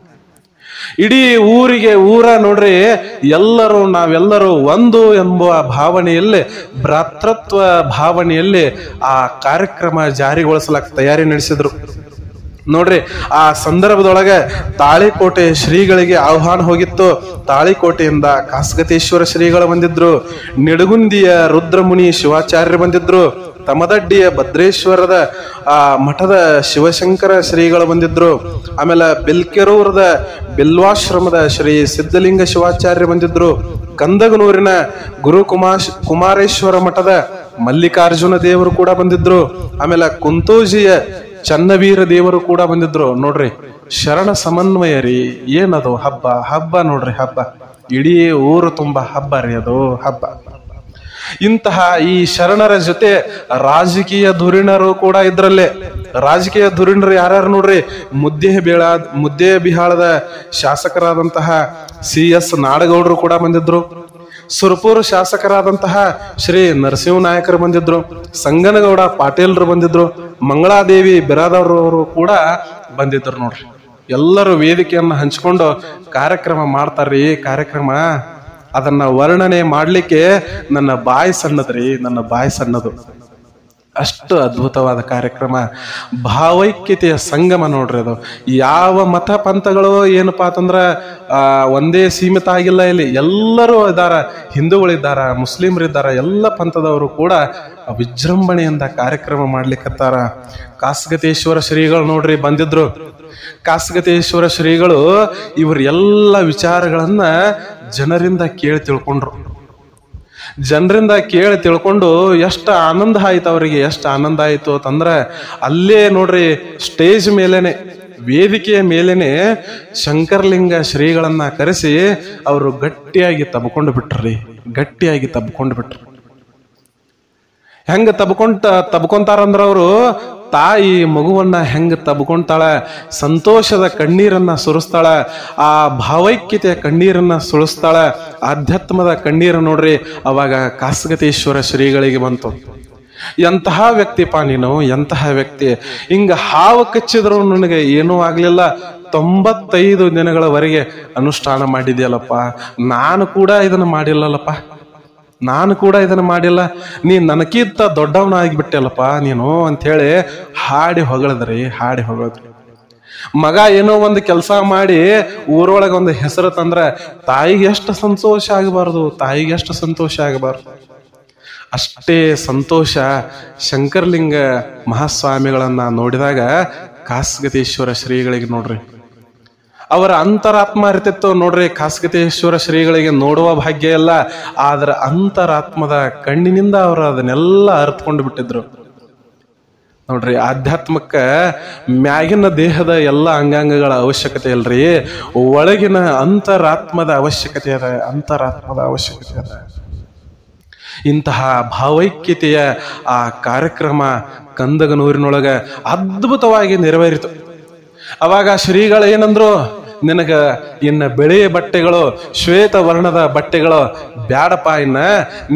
ಇಡೀ ಊರಿಗೆ ಊರ ನೋಡ್ರಿ, ಎಲ್ಲರೂ ನಾವೆಲ್ಲರೂ ಒಂದು ಎಂಬುವ ಭಾವನೆಯಲ್ಲಿ, ಭ್ರಾತೃತ್ವ ಭಾವನೆಯಲ್ಲಿ ಆ ಕಾರ್ಯಕ್ರಮ ಜಾರಿಗೊಳಿಸಲಾಕ ತಯಾರಿ ನಡೆಸಿದ್ರು. ನೋಡ್ರಿ ಆ ಸಂದರ್ಭದೊಳಗೆ ತಾಳಿಕೋಟೆ ಶ್ರೀಗಳಿಗೆ ಆಹ್ವಾನ ಹೋಗಿತ್ತು. ತಾಳಿಕೋಟೆಯಿಂದ ಕಾಸಗತೇಶ್ವರ ಶ್ರೀಗಳು ಬಂದಿದ್ರು, ನಿಡಗುಂದಿಯ ರುದ್ರಮುನಿ ಶಿವಾಚಾರ್ಯರು ಬಂದಿದ್ರು, ತಮದಡ್ಡಿಯ ಭದ್ರೇಶ್ವರದ ಮಠದ ಶಿವಶಂಕರ ಶ್ರೀಗಳು ಬಂದಿದ್ರು, ಆಮೇಲೆ ಬಿಲ್ಕೆರೂರದ ಬಿಲ್ವಾಶ್ರಮದ ಶ್ರೀ ಸಿದ್ಧಲಿಂಗ ಶಿವಾಚಾರ್ಯ ಬಂದಿದ್ರು, ಕಂದಗನೂರಿನ ಗುರು ಕುಮಾರೇಶ್ವರ ಮಠದ ಮಲ್ಲಿಕಾರ್ಜುನ ದೇವರು ಕೂಡ ಬಂದಿದ್ರು, ಆಮೇಲೆ ಕುಂತೋಜಿಯ ಚನ್ನವೀರ ದೇವರು ಕೂಡ ಬಂದಿದ್ರು ನೋಡ್ರಿ. ಶರಣ ಸಮನ್ವಯ ರೀ, ಏನದು ಹಬ್ಬ. ಹಬ್ಬ ನೋಡ್ರಿ, ಹಬ್ಬ ಇಡೀ ಊರು ತುಂಬಾ ಹಬ್ಬ ರೀ, ಅದು ಹಬ್ಬ. ಇಂತಹ ಈ ಶರಣರ ಜೊತೆ ರಾಜಕೀಯ ಧುರೀಣರು ಕೂಡ ಇದ್ರಲ್ಲೇ. ರಾಜಕೀಯ ಧುರೀಣರು ಯಾರ್ಯಾರು ನೋಡ್ರಿ, ಮುದ್ದೇಬಿಹಾಳದ ಶಾಸಕರಾದಂತಹ CS ನಾಡಗೌಡರು ಕೂಡ ಬಂದಿದ್ರು. ಸುರಪುರ ಶಾಸಕರಾದಂತಹ ಶ್ರೀ ನರಸಿಂಹ ನಾಯಕರು ಬಂದಿದ್ರು. ಸಂಗನಗೌಡ ಪಾಟೀಲ್ರು ಬಂದಿದ್ರು. ಮಂಗಳಾದೇವಿ ಬಿರಾದವರು ಕೂಡ ಬಂದಿದ್ರು ನೋಡ್ರಿ. ಎಲ್ಲರೂ ವೇದಿಕೆಯನ್ನ ಹಂಚ್ಕೊಂಡು ಕಾರ್ಯಕ್ರಮ ಮಾಡ್ತಾರ್ರಿ. ಕಾರ್ಯಕ್ರಮ ಅದನ್ನ ವರ್ಣನೆ ಮಾಡ್ಲಿಕ್ಕೆ ನನ್ನ ಬಾಯಿ ಸಣ್ಣದ್ರಿ, ನನ್ನ ಬಾಯಿ ಸಣ್ಣದು. ಅಷ್ಟು ಅದ್ಭುತವಾದ ಕಾರ್ಯಕ್ರಮ, ಭಾವೈಕ್ಯತೆಯ ಸಂಗಮ ನೋಡ್ರಿ ಅದು. ಯಾವ ಮತ ಪಂಥಗಳು ಏನಪ್ಪಾ ಅಂತಂದ್ರ ಒಂದೇ ಸೀಮಿತ ಆಗಿಲ್ಲ. ಇಲ್ಲಿ ಎಲ್ಲರೂ ಇದ್ದಾರ, ಹಿಂದೂಗಳಿದ್ದಾರ, ಮುಸ್ಲಿಮರಿದ್ದಾರ, ಎಲ್ಲ ಪಂಥದವರು ಕೂಡ ವಿಜೃಂಭಣೆಯಿಂದ ಕಾರ್ಯಕ್ರಮ ಮಾಡ್ಲಿಕ್ಕತ್ತಾರ. ಕಾಸಗತೇಶ್ವರ ಶ್ರೀಗಳು ನೋಡ್ರಿ ಬಂದಿದ್ರು. ಕಾಸಗತೇಶ್ವರ ಶ್ರೀಗಳು ಇವ್ರ ಎಲ್ಲ ವಿಚಾರಗಳನ್ನ ಜನರಿಂದ ಕೇಳಿ ತಿಳ್ಕೊಂಡ್ರು. ಜನರಿಂದ ಕೇಳಿ ತಿಳ್ಕೊಂಡು ಎಷ್ಟು ಆನಂದ ಆಯ್ತು ಅವರಿಗೆ. ಎಷ್ಟು ಆನಂದ ಆಯ್ತು ಅಂತಂದ್ರ ಅಲ್ಲೇ ನೋಡ್ರಿ ಸ್ಟೇಜ್ ಮೇಲೇನೆ, ವೇದಿಕೆಯ ಮೇಲೇನೆ ಶಂಕರಲಿಂಗ ಶ್ರೀಗಳನ್ನ ಕರೆಸಿ ಅವರು ಗಟ್ಟಿಯಾಗಿ ತಬ್ಕೊಂಡು ಬಿಟ್ರಿ. ಗಟ್ಟಿಯಾಗಿ ತಬ್ಕೊಂಡು ಬಿಟ್ರು. ಹೆಂಗ ತಬ್ಕೊಂತಾರಂದ್ರ ಅವರು ತಾಯಿ ಮಗುವನ್ನ ಹೆಂಗ ತಬ್ಕೊಂತಾಳ, ಸಂತೋಷದ ಕಣ್ಣೀರನ್ನ ಸುರಿಸ್ತಾಳ, ಆ ಭಾವೈಕ್ಯತೆಯ ಕಣ್ಣೀರನ್ನ ಸುಳಿಸ್ತಾಳ, ಆಧ್ಯಾತ್ಮದ ಕಣ್ಣೀರ ನೋಡ್ರಿ ಅವಾಗ ಕಾಸಗತೇಶ್ವರ ಶ್ರೀಗಳಿಗೆ ಬಂತು. ಎಂತಹ ವ್ಯಕ್ತಿಪಾ ನೀನು, ಎಂತಹ ವ್ಯಕ್ತಿ. ಹಿಂಗ ಹಾವು ಕಚ್ಚಿದ್ರು ನನಗೆ ಏನೂ ಆಗ್ಲಿಲ್ಲ, 95 ದಿನಗಳವರೆಗೆ ಅನುಷ್ಠಾನ ಮಾಡಿದ್ಯಲ್ಲಪ್ಪ, ನಾನು ಕೂಡ ಇದನ್ನ ಮಾಡಿಲ್ಲಲ್ಲಪ್ಪ, ನಾನು ಕೂಡ ಇದನ್ನ ಮಾಡಿಲ್ಲ, ನೀನ್ ನನಗಿಂತ ದೊಡ್ಡವನಾಗಿಬಿಟ್ಟೆಲ್ಲಪ್ಪ ನೀನು ಅಂತ ಹೇಳಿ ಹಾಡಿ ಹೊಗಳಿದ್ರಿ. ಹಾಡಿ ಹೊಗಳಿದ್ರಿ. ಮಗ ಏನೋ ಒಂದು ಕೆಲಸ ಮಾಡಿ ಊರೊಳಗೆ ಒಂದು ಹೆಸರು ತಂದ್ರ ತಾಯಿಗೆ ಎಷ್ಟು ಸಂತೋಷ ಆಗಬಾರ್ದು, ತಾಯಿಗೆ ಎಷ್ಟು ಸಂತೋಷ ಆಗಬಾರ್ದು. ಅಷ್ಟೇ ಸಂತೋಷ ಶಂಕರಲಿಂಗ ಮಹಾಸ್ವಾಮಿಗಳನ್ನ ನೋಡಿದಾಗ ಕಾಸಗತೇಶ್ವರ ಶ್ರೀಗಳಿಗೆ ನೋಡ್ರಿ. ಅವರ ಅಂತರಾತ್ಮ ಅರಿತಿತ್ತು ನೋಡ್ರಿ. ಕಾಸಗತೇಶ್ವರ ಶ್ರೀಗಳಿಗೆ ನೋಡುವ ಭಾಗ್ಯ ಇಲ್ಲ, ಆದ್ರ ಅಂತರಾತ್ಮದ ಕಣ್ಣಿನಿಂದ ಅವರು ಅದನ್ನೆಲ್ಲ ಅರ್ಥಕೊಂಡು ಬಿಟ್ಟಿದ್ರು ನೋಡ್ರಿ. ಆಧ್ಯಾತ್ಮಕ್ಕ ಮ್ಯಾಗಿನ ದೇಹದ ಎಲ್ಲ ಅಂಗಾಂಗಗಳ ಅವಶ್ಯಕತೆ ಇಲ್ರಿ, ಒಳಗಿನ ಅಂತರಾತ್ಮದ ಅವಶ್ಯಕತೆ ಅದ, ಅಂತರಾತ್ಮದ ಅವಶ್ಯಕತೆ ಅದ. ಇಂತಹ ಭಾವೈಕ್ಯತೆಯ ಆ ಕಾರ್ಯಕ್ರಮ ಕಂದಗನೂರಿನೊಳಗ ಅದ್ಭುತವಾಗಿ ನೆರವೇರಿತು. ಅವಾಗ ಶ್ರೀಗಳು ಏನಂದ್ರು, ನಿನಗ ಇನ್ನ ಬಿಳಿಯ ಬಟ್ಟೆಗಳು, ಶ್ವೇತ ವರ್ಣದ ಬಟ್ಟೆಗಳು ಬ್ಯಾಡಪ್ಪ, ಇನ್ನ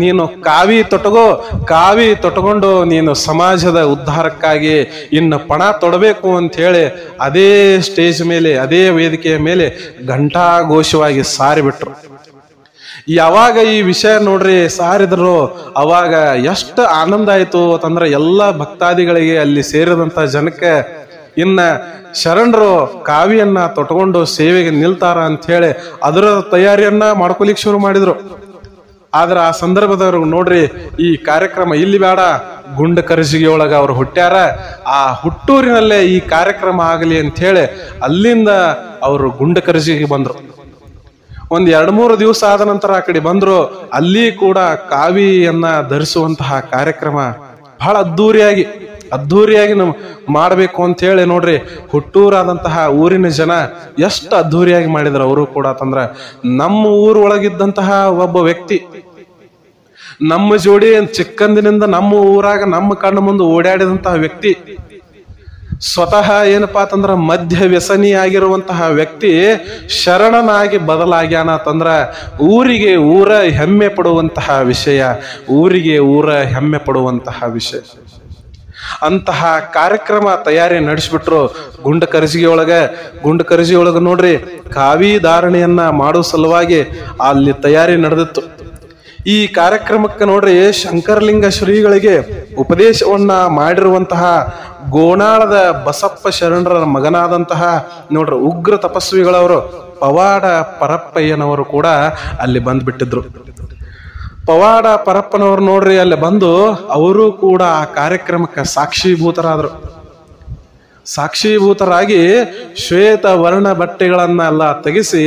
ನೀನು ಕಾವಿ ತೊಟಗೋ, ಕಾವಿ ತೊಟಕೊಂಡು ನೀನು ಸಮಾಜದ ಉದ್ಧಾರಕ್ಕಾಗಿ ಇನ್ನು ಪಣ ತೊಡಬೇಕು ಅಂತ ಹೇಳಿ ಅದೇ ಸ್ಟೇಜ್ ಮೇಲೆ, ಅದೇ ವೇದಿಕೆಯ ಮೇಲೆ ಘಂಟಾಘೋಷವಾಗಿ ಸಾರಿಬಿಟ್ರು. ಯಾವಾಗ ಈ ವಿಷಯ ನೋಡ್ರಿ ಸಾರಿದ್ರು ಅವಾಗ ಎಷ್ಟು ಆನಂದ ಆಯ್ತು ಅಂತಂದ್ರೆ ಎಲ್ಲ ಭಕ್ತಾದಿಗಳಿಗೆ, ಅಲ್ಲಿ ಸೇರಿದಂತ ಜನಕ್ಕೆ ಇನ್ನ ಶರಣರು ಕಾವಿಯನ್ನ ತೊಟ್ಕೊಂಡು ಸೇವೆಗೆ ನಿಲ್ತಾರ ಅಂತ ಹೇಳಿ ಅದರ ತಯಾರಿಯನ್ನ ಮಾಡ್ಕೊಲಿಕ್ಕೆ ಶುರು ಮಾಡಿದ್ರು. ಆದ್ರ ಆ ಸಂದರ್ಭದವ್ರು ನೋಡ್ರಿ, ಈ ಕಾರ್ಯಕ್ರಮ ಇಲ್ಲಿ ಬೇಡ, ಗುಂಡಕರಜಿಗೆ ಒಳಗ ಅವ್ರು ಹುಟ್ಟ್ಯಾರ, ಆ ಹುಟ್ಟೂರಿನಲ್ಲೇ ಈ ಕಾರ್ಯಕ್ರಮ ಆಗಲಿ ಅಂತ ಹೇಳಿ ಅಲ್ಲಿಂದ ಅವರು ಗುಂಡಕರಜಿಗೆ ಬಂದ್ರು. ಒಂದ್ 2-3 ದಿವಸ ಆದ ನಂತರ ಆ ಕಡೆ ಬಂದ್ರು. ಅಲ್ಲಿ ಕೂಡ ಕಾವಿಯನ್ನ ಧರಿಸುವಂತಹ ಕಾರ್ಯಕ್ರಮ ಬಹಳ ಅದ್ದೂರಿಯಾಗಿ ನಾವು ಮಾಡ್ಬೇಕು ಅಂತ ಹೇಳಿ ನೋಡ್ರಿ, ಹುಟ್ಟೂರಾದಂತಹ ಊರಿನ ಜನ ಎಷ್ಟು ಅದ್ದೂರಿಯಾಗಿ ಮಾಡಿದ್ರು ಅವರು ಕೂಡ. ಅಂತಂದ್ರ ನಮ್ಮ ಊರೊಳಗಿದ್ದಂತಹ ಒಬ್ಬ ವ್ಯಕ್ತಿ, ನಮ್ಮ ಜೋಡಿ ಚಿಕ್ಕಂದಿನಿಂದ ನಮ್ಮ ಊರಾಗ ನಮ್ಮ ಕಣ್ಣು ಮುಂದೆ ಓಡಾಡಿದಂತಹ ವ್ಯಕ್ತಿ, ಸ್ವತಃ ಏನಪ್ಪಾ ಅಂತಂದ್ರ ಮದ್ಯ ವ್ಯಸನಿಯಾಗಿರುವಂತಹ ವ್ಯಕ್ತಿ ಶರಣನಾಗಿ ಬದಲಾಗ್ಯಾನ ಅಂತಂದ್ರ ಊರಿಗೆ ಊರ ಹೆಮ್ಮೆ ಪಡುವಂತಹ ವಿಷಯ, ಊರಿಗೆ ಊರ ಹೆಮ್ಮೆ ಪಡುವಂತಹ ವಿಷಯ. ಅಂತಹ ಕಾರ್ಯಕ್ರಮ ತಯಾರಿ ನಡೆಸ್ಬಿಟ್ರು ಗುಂಡಕರಜಿ ಒಳಗ ನೋಡ್ರಿ, ಕಾವಿ ಧಾರಣೆಯನ್ನ ಮಾಡೋ ಸಲುವಾಗಿ ಅಲ್ಲಿ ತಯಾರಿ ನಡೆದಿತ್ತು. ಈ ಕಾರ್ಯಕ್ರಮಕ್ಕೆ ನೋಡ್ರಿ ಶಂಕರಲಿಂಗ ಶ್ರೀಗಳಿಗೆ ಉಪದೇಶವನ್ನ ಮಾಡಿರುವಂತಹ ಗೋನಾಳದ ಬಸಪ್ಪ ಶರಣರ ಮಗನಾದಂತಹ ನೋಡ್ರಿ ಉಗ್ರ ತಪಸ್ವಿಗಳವರು ಪವಾಡ ಪರಪ್ಪಯ್ಯನವರು ಕೂಡ ಅಲ್ಲಿ ಬಂದ್ಬಿಟ್ಟಿದ್ರು. ಪವಾಡ ಪರಪ್ಪನವರು ನೋಡ್ರಿ ಅಲ್ಲಿ ಬಂದು ಅವರು ಕೂಡ ಆ ಕಾರ್ಯಕ್ರಮಕ್ಕೆ ಸಾಕ್ಷೀಭೂತರಾಗಿ ಶ್ವೇತ ವರ್ಣ ಬಟ್ಟೆಗಳನ್ನೆಲ್ಲ ತೆಗೆಸಿ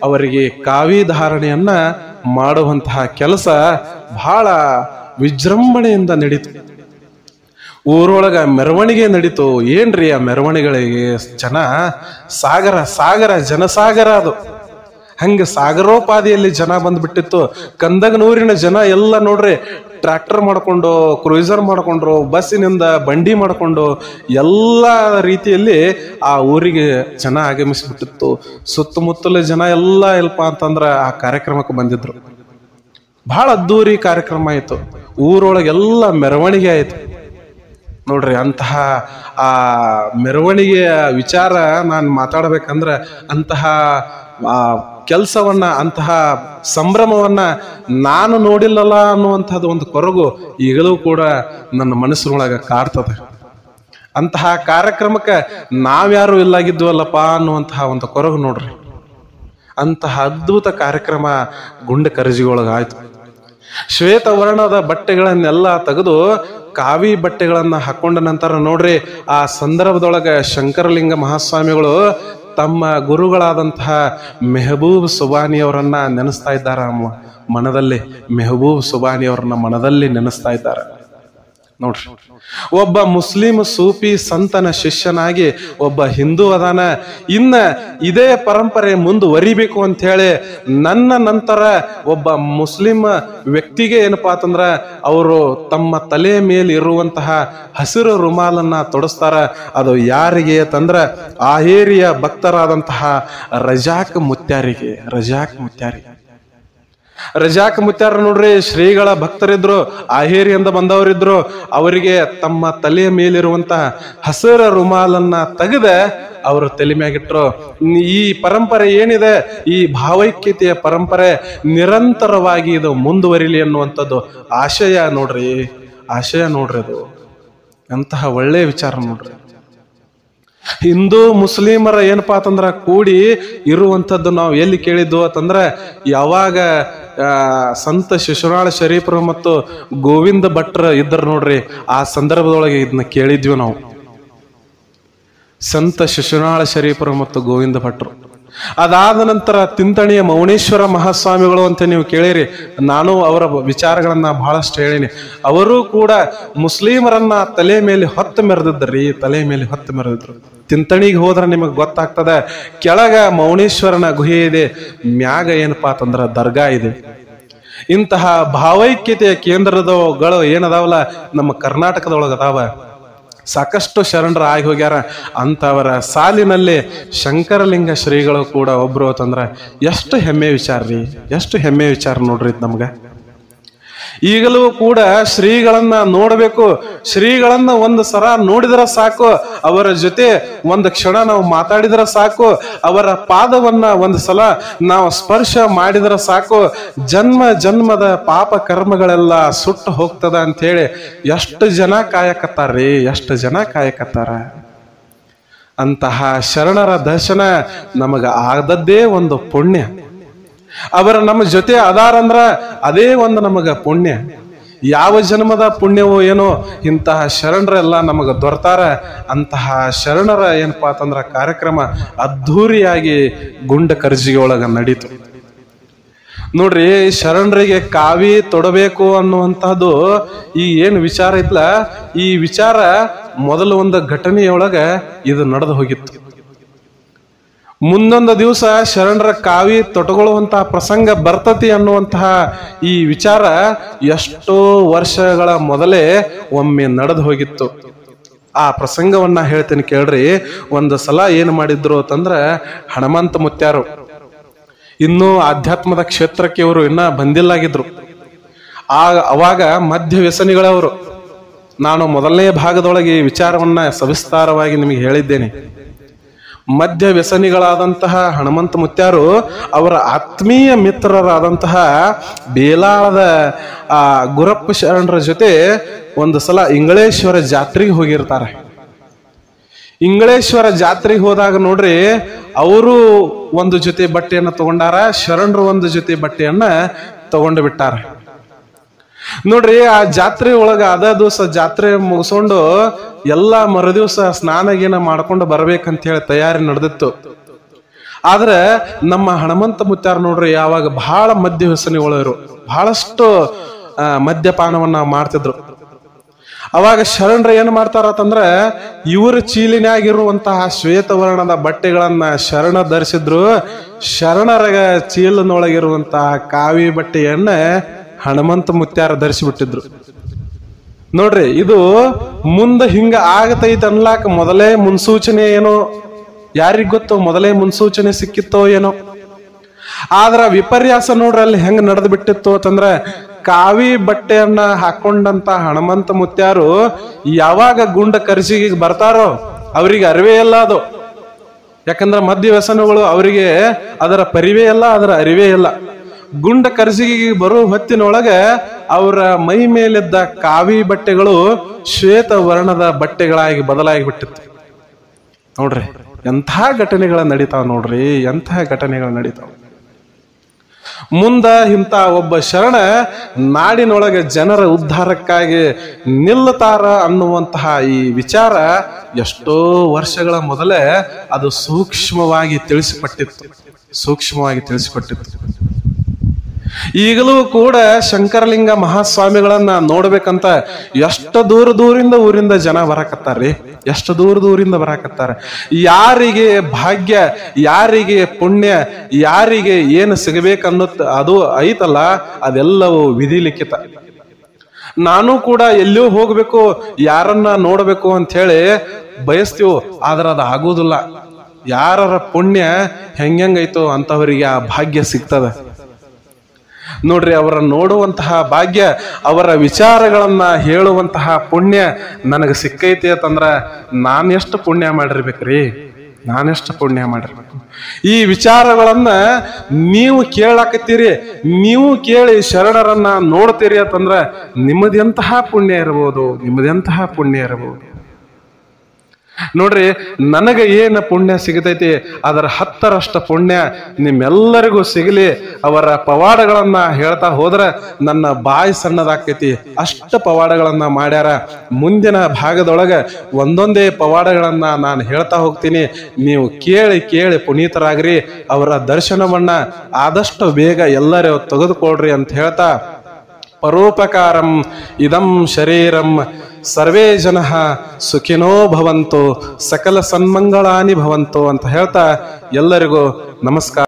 ಅವರಿಗೆ ಕಾವಿ ಧಾರಣೆಯನ್ನ ಮಾಡುವಂತಹ ಕೆಲಸ ಬಹಳ ವಿಜೃಂಭಣೆಯಿಂದ ನಡೀತು. ಊರೊಳಗ ಮೆರವಣಿಗೆ ನಡೀತು. ಏನ್ರಿ ಆ ಮೆರವಣಿಗೆಗಳಿಗೆ ಜನ ಸಾಗರ ಸಾಗರ ಜನಸಾಗರ ಅದು. ಹಂಗ ಸಾಗರೋಪಾದಿಯಲ್ಲಿ ಜನ ಬಂದ್ಬಿಟ್ಟಿತ್ತು. ಕಂದಗನೂರಿನ ಜನ ಎಲ್ಲ ನೋಡ್ರಿ ಟ್ರ್ಯಾಕ್ಟರ್ ಮಾಡ್ಕೊಂಡು, ಕ್ರೂಸರ್ ಮಾಡ್ಕೊಂಡ್ರು, ಬಸ್ಸಿನಿಂದ ಬಂಡಿ ಮಾಡ್ಕೊಂಡು ಎಲ್ಲ ರೀತಿಯಲ್ಲಿ ಆ ಊರಿಗೆ ಜನ ಆಗಮಿಸ್ಬಿಟ್ಟಿತ್ತು. ಸುತ್ತಮುತ್ತಲ ಜನ ಎಲ್ಲ ಎಲ್ಪ ಅಂತಂದ್ರ ಆ ಕಾರ್ಯಕ್ರಮಕ್ಕೆ ಬಂದಿದ್ರು. ಬಹಳ ಅದ್ದೂರಿ ಕಾರ್ಯಕ್ರಮ ಆಯ್ತು. ಊರೊಳಗೆಲ್ಲ ಮೆರವಣಿಗೆ ಆಯ್ತು ನೋಡ್ರಿ. ಅಂತಹ ಆ ಮೆರವಣಿಗೆಯ ವಿಚಾರ ನಾನು ಮಾತಾಡ್ಬೇಕಂದ್ರ ಅಂತಹ ಕೆಲಸವನ್ನ, ಅಂತಹ ಸಂಭ್ರಮವನ್ನ ನಾನು ನೋಡಿಲ್ಲಲ್ಲ ಅನ್ನುವಂಥದ್ದು ಒಂದು ಕೊರಗು ಈಗಲೂ ಕೂಡ ನನ್ನ ಮನಸ್ಸಿನೊಳಗ ಕಾಡ್ತದೆ. ಅಂತಹ ಕಾರ್ಯಕ್ರಮಕ್ಕೆ ನಾವ್ಯಾರು ಇಲ್ಲಾಗಿದ್ವಲ್ಲಪ್ಪ ಅನ್ನುವಂತಹ ಒಂದು ಕೊರಗು ನೋಡ್ರಿ. ಅಂತಹ ಅದ್ಭುತ ಕಾರ್ಯಕ್ರಮ ಗುಂಡ ಕರಜಿಗೊಳಗಾಯ್ತು. ಶ್ವೇತವರ್ಣದ ಬಟ್ಟೆಗಳನ್ನೆಲ್ಲ ತೆಗೆದು ಕಾವಿ ಬಟ್ಟೆಗಳನ್ನ ಹಾಕೊಂಡ ನಂತರ ನೋಡ್ರಿ ಆ ಸಂದರ್ಭದೊಳಗ ಶಂಕರಲಿಂಗ ಮಹಾಸ್ವಾಮಿಗಳು ತಮ್ಮ ಗುರುಗಳಾದಂತಹ ಮೆಹಬೂಬ್ ಸುಬಾನಿಯವರನ್ನ ನೆನೆಸ್ತಾ ಇದ್ದಾರೆ. ಮನದಲ್ಲಿ ಮೆಹಬೂಬ್ ಸುಬಾನಿಯವರನ್ನ ಮನದಲ್ಲಿ ನೆನೆಸ್ತಾ ಇದ್ದಾರೆ ನೋಡ್ರಿ. ಒಬ್ಬ ಮುಸ್ಲಿಂ ಸೂಫಿ ಸಂತನ ಶಿಷ್ಯನಾಗಿ ಒಬ್ಬ ಹಿಂದೂ ಅದಾನ. ಇನ್ನ ಇದೇ ಪರಂಪರೆ ಮುಂದುವರಿಬೇಕು ಅಂತ ಹೇಳಿ ನನ್ನ ನಂತರ ಒಬ್ಬ ಮುಸ್ಲಿಂ ವ್ಯಕ್ತಿಗೆ ಏನಪ್ಪಾ ಅಂತಂದ್ರ ಅವರು ತಮ್ಮ ತಲೆ ಮೇಲೆ ಇರುವಂತಹ ಹಸಿರು ರುಮಾಲನ್ನ ತೊಡಸ್ತಾರ. ಅದು ಯಾರಿಗೆ ಅಂತಂದ್ರ ಆಹೇರಿಯ ಭಕ್ತರಾದಂತಹ ರಜಾಕ್ ಮುತ್ಯಾರಿಗೆ. ರಜಾಕ್ ಮುತ್ಯಾರ ನೋಡ್ರಿ ಶ್ರೀಗಳ ಭಕ್ತರಿದ್ರು, ಆಹೇರಿಯಿಂದ ಬಂದವರಿದ್ರು. ಅವರಿಗೆ ತಮ್ಮ ತಲೆಯ ಮೇಲಿರುವಂತಹ ಹಸಿರ ರುಮಾಲನ್ನ ತೆಗೆದ ಅವರು ತಲೆ ಮ್ಯಾಗಿಟ್ರು. ಈ ಪರಂಪರೆ ಏನಿದೆ, ಈ ಭಾವೈಕ್ಯತೆಯ ಪರಂಪರೆ ನಿರಂತರವಾಗಿ ಇದು ಮುಂದುವರಿಲಿ ಅನ್ನುವಂಥದ್ದು ಆಶಯ ನೋಡ್ರಿ ಅದು. ಅಂತಹ ಒಳ್ಳೆಯ ವಿಚಾರ ನೋಡ್ರಿ. ಹಿಂದೂ ಮುಸ್ಲಿಮರ ಏನಪ್ಪಾ ಅಂತಂದ್ರ ಕೂಡಿ ಇರುವಂಥದ್ದು ನಾವು ಎಲ್ಲಿ ಕೇಳಿದ್ವು ಅಂತಂದ್ರ ಯಾವಾಗ ಸಂತ ಶಿಶುನಾಳ ಶರೀಫರು ಮತ್ತು ಗೋವಿಂದ ಭಟ್ರ ಇದ್ದರು ನೋಡ್ರಿ, ಆ ಸಂದರ್ಭದೊಳಗೆ ಇದನ್ನ ಕೇಳಿದ್ವಿ ನಾವು. ಸಂತ ಶಿಶುನಾಳ ಶರೀಫರು ಮತ್ತು ಗೋವಿಂದ ಭಟ್ರು. ಅದಾದ ನಂತರ ತಿಂತಣಿಯ ಮೌನೇಶ್ವರ ಮಹಾಸ್ವಾಮಿಗಳು ಅಂತ ನೀವು ಕೇಳಿರಿ. ನಾನು ಅವರ ವಿಚಾರಗಳನ್ನ ಬಹಳಷ್ಟು ಹೇಳಿನಿ. ಅವರು ಕೂಡ ಮುಸ್ಲಿಮರನ್ನ ತಲೆ ಮೇಲೆ ಹೊತ್ತು ಮೆರೆದಿದ್ರು. ತಿಂತಣಿಗೆ ಹೋದ್ರೆ ನಿಮಗೆ ಗೊತ್ತಾಗ್ತದೆ, ಕೆಳಗ ಮೌನೇಶ್ವರನ ಗುಹೆ ಇದೆ, ಮ್ಯಾಗ ಏನಪ್ಪಾ ಅಂತಂದ್ರ ದರ್ಗಾ ಇದೆ. ಇಂತಹ ಭಾವೈಕ್ಯತೆಯ ಕೇಂದ್ರಗಳು ಏನದಾವಲ್ಲ ನಮ್ಮ ಕರ್ನಾಟಕದೊಳಗ ಅದಾವ. ಸಾಕಷ್ಟು ಶರಣರ ಆಗಿ ಹೋಗ್ಯಾರ. ಅಂತವರ ಸಾಲಿನಲ್ಲಿ ಶಂಕರಲಿಂಗ ಶ್ರೀಗಳು ಕೂಡ ಒಬ್ರು ಅಂತಂದ್ರ ಎಷ್ಟು ಹೆಮ್ಮೆ ವಿಚಾರ ನೋಡ್ರಿ ನಮ್ಗ. ಈಗಲೂ ಕೂಡ ಶ್ರೀಗಳನ್ನ ನೋಡಬೇಕು. ಶ್ರೀಗಳನ್ನ ಒಂದು ಸರ ನೋಡಿದ್ರ ಸಾಕು, ಅವರ ಜೊತೆ ಒಂದು ಕ್ಷಣ ನಾವು ಮಾತಾಡಿದ್ರ ಸಾಕು, ಅವರ ಪಾದವನ್ನ ಒಂದು ಸಲ ನಾವು ಸ್ಪರ್ಶ ಮಾಡಿದ್ರ ಸಾಕು, ಜನ್ಮದ ಪಾಪ ಕರ್ಮಗಳೆಲ್ಲ ಸುಟ್ಟು ಹೋಗ್ತದ ಅಂತ ಹೇಳಿ ಎಷ್ಟು ಜನ ಕಾಯಕತ್ತಾರ. ಅಂತಹ ಶರಣರ ದರ್ಶನ ನಮಗ ಆದದ್ದೇ ಒಂದು ಪುಣ್ಯ. ಅವರ ನಮ್ಮ ಜೊತೆ ಅದಾರಂದ್ರ ಅದೇ ಒಂದು ನಮಗ ಪುಣ್ಯ. ಯಾವ ಜನ್ಮದ ಪುಣ್ಯವೋ ಏನೋ ಇಂತಹ ಶರಣರೆಲ್ಲ ನಮಗ ದೊರೆತಾರ. ಅಂತಹ ಶರಣರ ಏನಪ್ಪಾ ಅಂತಂದ್ರ ಕಾರ್ಯಕ್ರಮ ಅದ್ಧೂರಿಯಾಗಿ ಗುಂಡ ಕರ್ಜಿಗೆ ಒಳಗ ನಡೀತು ನೋಡ್ರಿ. ಶರಣರಿಗೆ ಕಾವಿ ತೊಡಬೇಕು ಅನ್ನುವಂತಹದ್ದು ಈ ಏನು ವಿಚಾರ ಇತ್ಲ, ಈ ವಿಚಾರ ಮೊದಲು ಒಂದು ಘಟನೆಯೊಳಗ ಇದು ನಡೆದು ಹೋಗಿತ್ತು. ಮುಂದೊಂದು ದಿವಸ ಶರಣರ ಕಾವಿ ತೊಟಗೊಳ್ಳುವಂತಹ ಪ್ರಸಂಗ ಬರ್ತತಿ ಅನ್ನುವಂತಹ ಈ ವಿಚಾರ ಎಷ್ಟೋ ವರ್ಷಗಳ ಮೊದಲೇ ಒಮ್ಮೆ ನಡೆದು ಹೋಗಿತ್ತು. ಆ ಪ್ರಸಂಗವನ್ನ ಹೇಳ್ತೀನಿ ಕೇಳ್ರಿ. ಒಂದು ಸಲ ಏನು ಮಾಡಿದ್ರು ಅಂತಂದ್ರ ಹನುಮಂತ ಮುತ್ಯಾರು ಇನ್ನೂ ಆಧ್ಯಾತ್ಮದ ಕ್ಷೇತ್ರಕ್ಕೆ ಇವರು ಇನ್ನ ಬಂದಿಲ್ಲಾಗಿದ್ರು. ಅವಾಗ ಮಧ್ಯ ವ್ಯಸನಿಗಳವರು. ನಾನು ಮೊದಲನೇ ಭಾಗದೊಳಗೆ ಈ ವಿಚಾರವನ್ನ ಸವಿಸ್ತಾರವಾಗಿ ನಿಮಗೆ ಹೇಳಿದ್ದೇನೆ. ಮಧ್ಯ ವ್ಯಸನಿಗಳಾದಂತಹ ಹನುಮಂತ ಮುತ್ಯಾರು ಅವರ ಆತ್ಮೀಯ ಮಿತ್ರರಾದಂತಹ ಬೇಲಾಳದ ಗುರಪ್ಪ ಶರಣರ ಜೊತೆ ಒಂದು ಸಲ ಇಂಗಳೇಶ್ವರ ಜಾತ್ರೆಗೆ ಹೋಗಿರ್ತಾರೆ. ಇಂಗಳೇಶ್ವರ ಜಾತ್ರೆಗೆ ಹೋದಾಗ ನೋಡ್ರಿ, ಅವರು ಒಂದು ಜೊತೆ ಬಟ್ಟೆಯನ್ನ ತಗೊಂಡಾರ, ಶರಣರು ಒಂದು ಜೊತೆ ಬಟ್ಟೆಯನ್ನ ತಗೊಂಡು ಬಿಟ್ಟಾರ ನೋಡ್ರಿ. ಆ ಜಾತ್ರೆ ಒಳಗ ಅದ ದಿವಸ ಜಾತ್ರೆ ಮುಗಿಸ್ಕೊಂಡು ಎಲ್ಲ ಮರುದಿವ್ಸ ಸ್ನಾನಗೀನ ಮಾಡ್ಕೊಂಡು ಬರ್ಬೇಕಂತ ಹೇಳಿ ತಯಾರಿ ನಡೆದಿತ್ತು. ಆದ್ರೆ ನಮ್ಮ ಹನುಮಂತ ಮುತ್ಯಾರ ನೋಡ್ರಿ ಯಾವಾಗ ಬಹಳ ಮದ್ಯ ವ್ಯಸನಿಗಳು, ಬಹಳಷ್ಟು ಮದ್ಯಪಾನವನ್ನ ಮಾಡ್ತಿದ್ರು. ಅವಾಗ ಶರಣರು ಏನ್ ಮಾಡ್ತಾರತ್ತಂದ್ರ ಇವ್ರ ಚೀಲಿನಾಗಿರುವಂತಹ ಶ್ವೇತವರ್ಣದ ಬಟ್ಟೆಗಳನ್ನ ಶರಣ ಧರಿಸಿದ್ರು. ಶರಣರ ಚೀಲನೊಳಗಿರುವಂತಹ ಕಾವಿ ಬಟ್ಟೆಯನ್ನ ಹನುಮಂತ ಮುತ್ಯಾರ ಧರಿಸಿಬಿಟ್ಟಿದ್ರು. ನೋಡ್ರಿ, ಇದು ಮುಂದೆ ಹಿಂಗ ಆಗತೈತೆ ಅನ್ಲಾಕ ಮೊದಲೇ ಮುನ್ಸೂಚನೆ ಏನೋ, ಯಾರಿಗ್ ಗೊತ್ತು ಮೊದಲೇ ಮುನ್ಸೂಚನೆ ಸಿಕ್ಕಿತ್ತೋ ಏನೋ. ಆದ್ರ ವಿಪರ್ಯಾಸ ನೋಡ್ರಿ ಅಲ್ಲಿ ಹೆಂಗ್ ನಡೆದು ಬಿಟ್ಟಿತ್ತು ಅಂತಂದ್ರ, ಕಾವಿ ಬಟ್ಟೆಯನ್ನ ಹಾಕೊಂಡಂತ ಹನುಮಂತ ಮುತ್ಯಾರು ಯಾವಾಗ ಗುಂಡ ಕರ್ಸಿಗೆ ಬರ್ತಾರೋ ಅವ್ರಿಗೆ ಅರಿವೇ ಇಲ್ಲ ಅದು. ಯಾಕಂದ್ರ ಮದ್ಯ ವ್ಯಸನಗಳು ಅವರಿಗೆ ಅದರ ಪರಿವೇ ಇಲ್ಲ, ಅದರ ಅರಿವೇ ಇಲ್ಲ. ಗುಂಡ ಕರ್ಸಿಗೆ ಬರೋ ಹೊತ್ತಿನೊಳಗೆ ಅವರ ಮೈ ಮೇಲಿದ್ದ ಕಾವಿ ಬಟ್ಟೆಗಳು ಶ್ವೇತ ವರ್ಣದ ಬಟ್ಟೆಗಳಾಗಿ ಬದಲಾಗಿ ಬಿಟ್ಟಿತ್ತು. ನೋಡ್ರಿ ಎಂಥ ಘಟನೆಗಳ ನಡೀತಾವ, ನೋಡ್ರಿ ಎಂಥ ಘಟನೆಗಳು ನಡೀತಾವ. ಮುಂದ ಇಂಥ ಒಬ್ಬ ಶರಣ ನಾಡಿನೊಳಗೆ ಜನರ ಉದ್ಧಾರಕ್ಕಾಗಿ ನಿಲ್ಲತಾರ ಅನ್ನುವಂತಹ ಈ ವಿಚಾರ ಎಷ್ಟೋ ವರ್ಷಗಳ ಮೊದಲೇ ಅದು ಸೂಕ್ಷ್ಮವಾಗಿ ತಿಳಿಸಿಕೊಟ್ಟಿತ್ತು. ಈಗಲೂ ಕೂಡ ಶಂಕರಲಿಂಗ ಮಹಾಸ್ವಾಮಿಗಳನ್ನ ನೋಡ್ಬೇಕಂತ ಎಷ್ಟು ದೂರದಿಂದ ಊರಿಂದ ಜನ ಬರಾಕತ್ತಾರ್ರಿ, ಎಷ್ಟು ದೂರದಿಂದ ಬರಾಕತ್ತಾರ. ಯಾರಿಗೆ ಭಾಗ್ಯ, ಯಾರಿಗೆ ಪುಣ್ಯ, ಯಾರಿಗೆ ಏನು ಸಿಗಬೇಕನ್ನೋತ್ ಅದು ಐತಲ್ಲ, ಅದೆಲ್ಲವೂ ವಿಧಿ ಲಿಖಿತ. ನಾನು ಕೂಡ ಎಲ್ಲೂ ಹೋಗ್ಬೇಕು, ಯಾರನ್ನ ನೋಡ್ಬೇಕು ಅಂತ ಹೇಳಿ ಬಯಸ್ತೀವೋ, ಆದ್ರ ಅದು ಆಗುದಿಲ್ಲ. ಯಾರ ಪುಣ್ಯ ಹೆಂಗೈತೋ ಅಂತವರಿಗೆ ಆ ಭಾಗ್ಯ ಸಿಗ್ತದ. ನೋಡ್ರಿ, ಅವರ ನೋಡುವಂತಹ ಭಾಗ್ಯ, ಅವರ ವಿಚಾರಗಳನ್ನ ಹೇಳುವಂತಹ ಪುಣ್ಯ ನನಗೆ ಸಿಕ್ಕೈತಿ ಅಂತಂದ್ರ ನಾನೆಷ್ಟು ಪುಣ್ಯ ಮಾಡಿರ್ಬೇಕ್ರಿ, ನಾನೆಷ್ಟು ಪುಣ್ಯ ಮಾಡಿರ್ಬೇಕು. ಈ ವಿಚಾರಗಳನ್ನ ನೀವು ಕೇಳಾಕತ್ತೀರಿ, ನೀವು ಕೇಳಿ ಶರಣರನ್ನ ನೋಡ್ತೀರಿ ಅಂತಂದ್ರ ನಿಮ್ಮದೆಂತಹ ಪುಣ್ಯ ಇರಬಹುದು, ನಿಮ್ಮದೆಂತಹ ಪುಣ್ಯ ಇರಬಹುದು. ನೋಡ್ರಿ, ನನಗೆ ಏನು ಪುಣ್ಯ ಸಿಗತೈತಿ ಅದರ 10ರಷ್ಟು ಪುಣ್ಯ ನಿಮ್ಮೆಲ್ಲರಿಗೂ ಸಿಗಲಿ. ಅವರ ಪವಾಡಗಳನ್ನ ಹೇಳ್ತಾ ಹೋದ್ರೆ ನನ್ನ ಬಾಯಿ ಸಣ್ಣದಾಕೈತಿ, ಅಷ್ಟು ಪವಾಡಗಳನ್ನ ಮಾಡ್ಯಾರ. ಮುಂದಿನ ಭಾಗದೊಳಗೆ ಒಂದೊಂದೇ ಪವಾಡಗಳನ್ನ ನಾನು ಹೇಳ್ತಾ ಹೋಗ್ತೀನಿ. ನೀವು ಕೇಳಿ ಕೇಳಿ ಪುನೀತರಾಗ್ರಿ. ಅವರ ದರ್ಶನವನ್ನ ಆದಷ್ಟು ಬೇಗ ಎಲ್ಲರೂ ತೆಗೆದುಕೊಳ್ರಿ ಅಂತ ಹೇಳ್ತಾ, ಪರೋಪಕಾರಂ ಇದಂ ಶರೀರಂ ಸರ್ವೇ ಜನ ಸುಖಿನೋ ಭವಂತು, ಸಕಲ ಸನ್ಮಂಗಳಾನಿ ಭವಂತು ಅಂತ ಹೇಳ್ತಾ ಎಲ್ಲರಿಗೂ ನಮಸ್ಕಾರ.